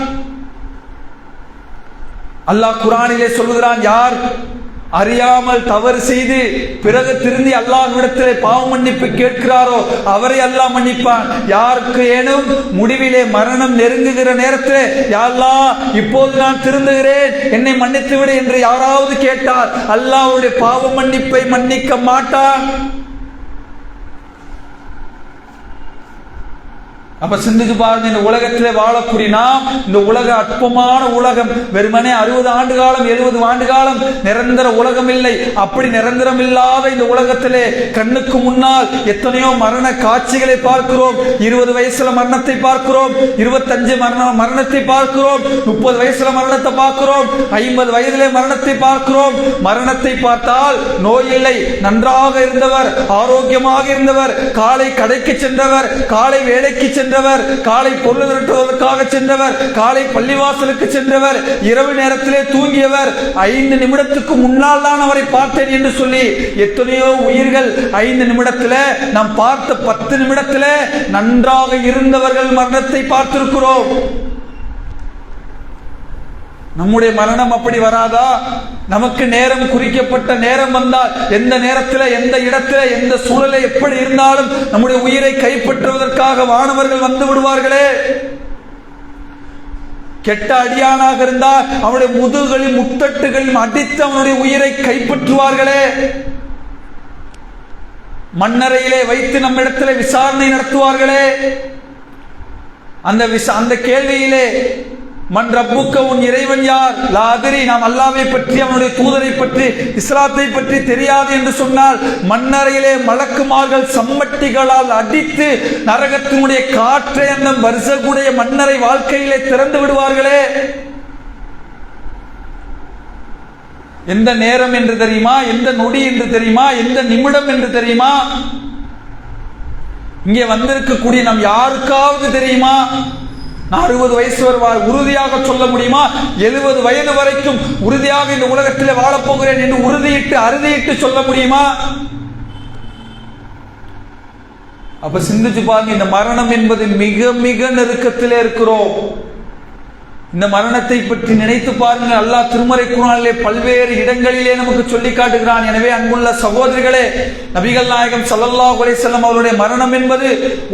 அல்லாஹ் குர்ஆனிலே சொல்லுகிறான், யார் அறியாமல் தவறு செய்து பிறகு திருந்தி அல்லாஹ்விடத்திலே பாவ மன்னிப்பு கேட்கிறாரோ அவரை அல்லாஹ் மன்னிப்பான். யாருக்கு ஏனும் முடிவிலே மரணம் நெருங்குகிற நேரத்தில் யா அல்லாஹ் இப்போது நான் திருந்துகிறேன் என்னை மன்னித்து விடு என்று யாராவது கேட்டால் அல்லாஹ்வுடைய பாவ மன்னிப்பை மன்னிக்க மாட்டான். அப்ப சிந்திச்சு பாருங்க, இந்த உலகத்திலே வாழக்கூடிய நாம், இந்த உலக அற்பமான உலகம், வெறுமனே 60 ஆண்டு காலம் 70 ஆண்டு காலம் நிரந்தர உலகம் இல்லை. அப்படி நிரந்தரம் இல்லாத இந்த உலகத்திலே கண்ணுக்கு முன்னால் எத்தனையோ மரண காட்சிகளை பார்க்கிறோம். 20 வயசுல மரணத்தை பார்க்கிறோம், 25 மரணத்தை பார்க்கிறோம், 30 வயசுல மரணத்தை பார்க்கிறோம், 50 வயதிலே மரணத்தை பார்க்கிறோம். மரணத்தை பார்த்தால் நோய் இல்லை, நன்றாக இருந்தவர், ஆரோக்கியமாக இருந்தவர், காலை கடைக்கு சென்றவர், காலை வேலைக்கு சென்றவர், காலை பொருள் திரட்டுவதற்காக சென்றவர், காலை பள்ளிவாசலுக்கு சென்றவர், இரவு நேரத்திலே தூங்கியவர், 5 நிமிடத்துக்கு முன்னால் தான் அவரை பார்த்தேன் என்று சொல்லி எத்தனையோ உயிர்கள் 5 நிமிடத்தில், நாம் பார்த்த 10 நிமிடத்தில் நன்றாக இருந்தவர்கள் மரணத்தை பார்த்திருக்கிறோம். நம்முடைய மரணம் அப்படி வராதா? நமக்கு நேரம் குறிக்கப்பட்ட நேரம் வந்தால் எந்த நேரத்தில் எந்த இடத்துல எந்த சூழலை எப்படி இருந்தாலும் நம்முடைய உயிரை கைப்பற்றுவதற்காக வானவர்கள் வந்து விடுவார்களே. கெட்ட அடியானாக இருந்தால் அவனுடைய முதுகளில் முத்தட்டுகளில் அடித்து அவனுடைய உயிரை கைப்பற்றுவார்களே. மண்ணறையிலே வைத்து நம்மிடத்தில் விசாரணை நடத்துவார்களே. அந்த கேள்வியிலே மன் ரப்புக்க, உன் இறைவன் யார்? லா அதிரி, நாம் அல்லாஹ்வை பற்றி அவனுடைய தூதரை பற்றி இஸ்லாத்தை பற்றி தெரியாது என்று சொன்னால் மண்ணறையிலே மலக்குமார்கள் சம்மட்டிகளால் அடித்து நரகத்தினுடைய காற்றை அந்த வருஷக்கூடிய மண்ணறை வாழ்க்கையிலே திறந்து விடுவார்களே. எந்த நேரம் என்று தெரியுமா? எந்த நொடி என்று தெரியுமா? எந்த நிமிடம் என்று தெரியுமா? இங்கே வந்திருக்கக்கூடிய நாம் யாருக்காவது தெரியுமா? 60 வயசு உறுதியாக சொல்ல முடியுமா? 70 வயது வரைக்கும் உறுதியாக இந்த உலகத்தில் வாழப்போகிறேன் என்று உறுதியிட்டு அறுதியிட்டு சொல்ல முடியுமா? அப்ப சிந்திச்சு பாருங்க, இந்த மரணம் என்பது மிக மிக நெருக்கத்திலே இருக்கிறோம். இந்த மரணத்தை பற்றி நினைத்து பாருங்கள். அல்லாஹ் திருமறை குர்ஆனிலே பல்வேறு இடங்களிலே நமக்கு சொல்லி காட்டுகிறான். எனவே அன்புள்ள சகோதரிகளே, நபிகள் நாயகம் ஸல்லல்லாஹு அலைஹி வஸல்லம் அவருடைய மரணம் என்பது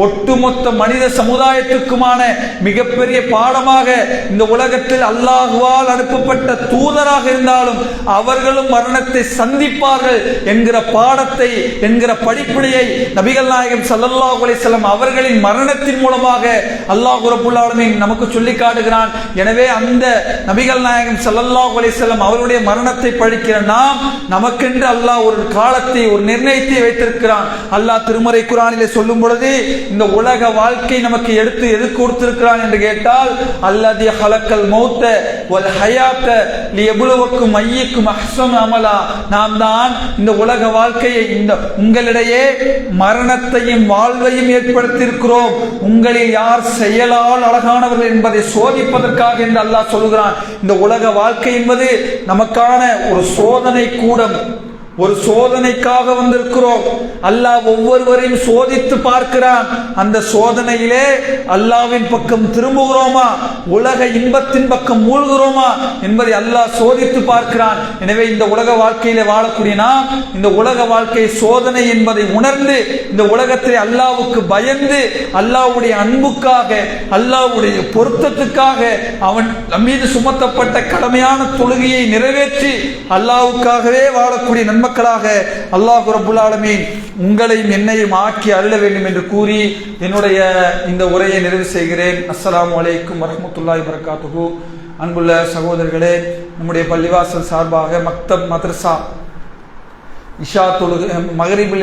ஒட்டுமொத்த மனித சமுதாயத்துக்குமான மிகப்பெரிய பாடமாக, இந்த உலகத்தில் அல்லாஹ்வால் அனுப்பப்பட்ட தூதராக இருந்தாலும் அவர்களும் மரணத்தை சந்திப்பார்கள் என்கிற பாடத்தை, என்கிற படிப்பினையை நபிகள் நாயகம் ஸல்லல்லாஹு அலைஹி வஸல்லம் அவர்களின் மரணத்தின் மூலமாக அல்லாஹ் ரப்பல் ஆலமீன் நமக்கு சொல்லி காட்டுகிறான். எனவே அந்த நபிகள் நாயகம் ஸல்லல்லாஹு அலைஹி வஸல்லம் அவருடைய மரணத்தை படிக்கிற நாம், நமக்கென்று அல்லாஹ் ஒரு காலத்தை, ஒரு நிர்ணயத்தை வைத்திருக்கிறான். அல்லாஹ் திருமறை குர்ஆனிலே சொல்லும் பொழுது இந்த உலக வாழ்க்கை நமக்கு எது கொடுத்திருக்கிறான் என்று கேட்டால், அல்லதி ஹலக்கல் மௌத்த வல் ஹயாத்த லியப்லுவக்கும் அய்யுக்கும் அஹ்ஸனு அமலா, நாம் தான் இந்த உலக வாழ்க்கையை, இந்த உங்களிடையே மரணத்தையும் வாழ்வையும் ஏற்படுத்தியிருக்கிறோம், உங்களில் யார் செயலால் அழகானவர்கள் என்பதை சோதிப்பதற்காக என்று அல்லாஹ் சொல்கிறான். இந்த உலக வாழ்க்கை என்பது நமக்கான ஒரு சோதனை கூடம், ஒரு சோதனைக்காக வந்திருக்கிறோம். அல்லாஹ் ஒவ்வொருவரையும் சோதித்து பார்க்கிறான். அந்த சோதனையிலே அல்லாஹ்வின் பக்கம் திரும்புகிறோமா, உலக இன்பத்தின் பக்கம் மூழ்கிறோமா என்பதை அல்லாஹ் சோதித்து பார்க்கிறான். எனவே இந்த உலக வாழ்க்கையிலே வாழக்கூடிய நாம் இந்த உலக வாழ்க்கை சோதனை என்பதை உணர்ந்து இந்த உலகத்திலே அல்லாஹ்வுக்கு பயந்து, அல்லாஹ்வுடைய அன்புக்காக, அல்லாஹ்வுடைய பொருத்தத்துக்காக அவன் மீது சுமத்தப்பட்ட கடமையான தொழுகையை நிறைவேற்றி அல்லாஹ்வுக்காகவே வாழக்கூடிய நன்மை மக்களாக அல்லாஹ் ரப்புல் ஆலமீன் உங்களையும் என்னையும் ஆக்கி அருள வேண்டும் என்று கூறி என்னுடைய இந்த உரையை நிறைவு செய்கிறேன். அஸ்ஸலாமு அலைக்கும் வரஹ்மத்துல்லாஹி வபரகாத்துஹு. அன்புள்ள சகோதரர்களே, நம்முடைய பள்ளிவாசல் சார்பாக மக்தப் மதரசா இஷா தொழுகை மகரிபில்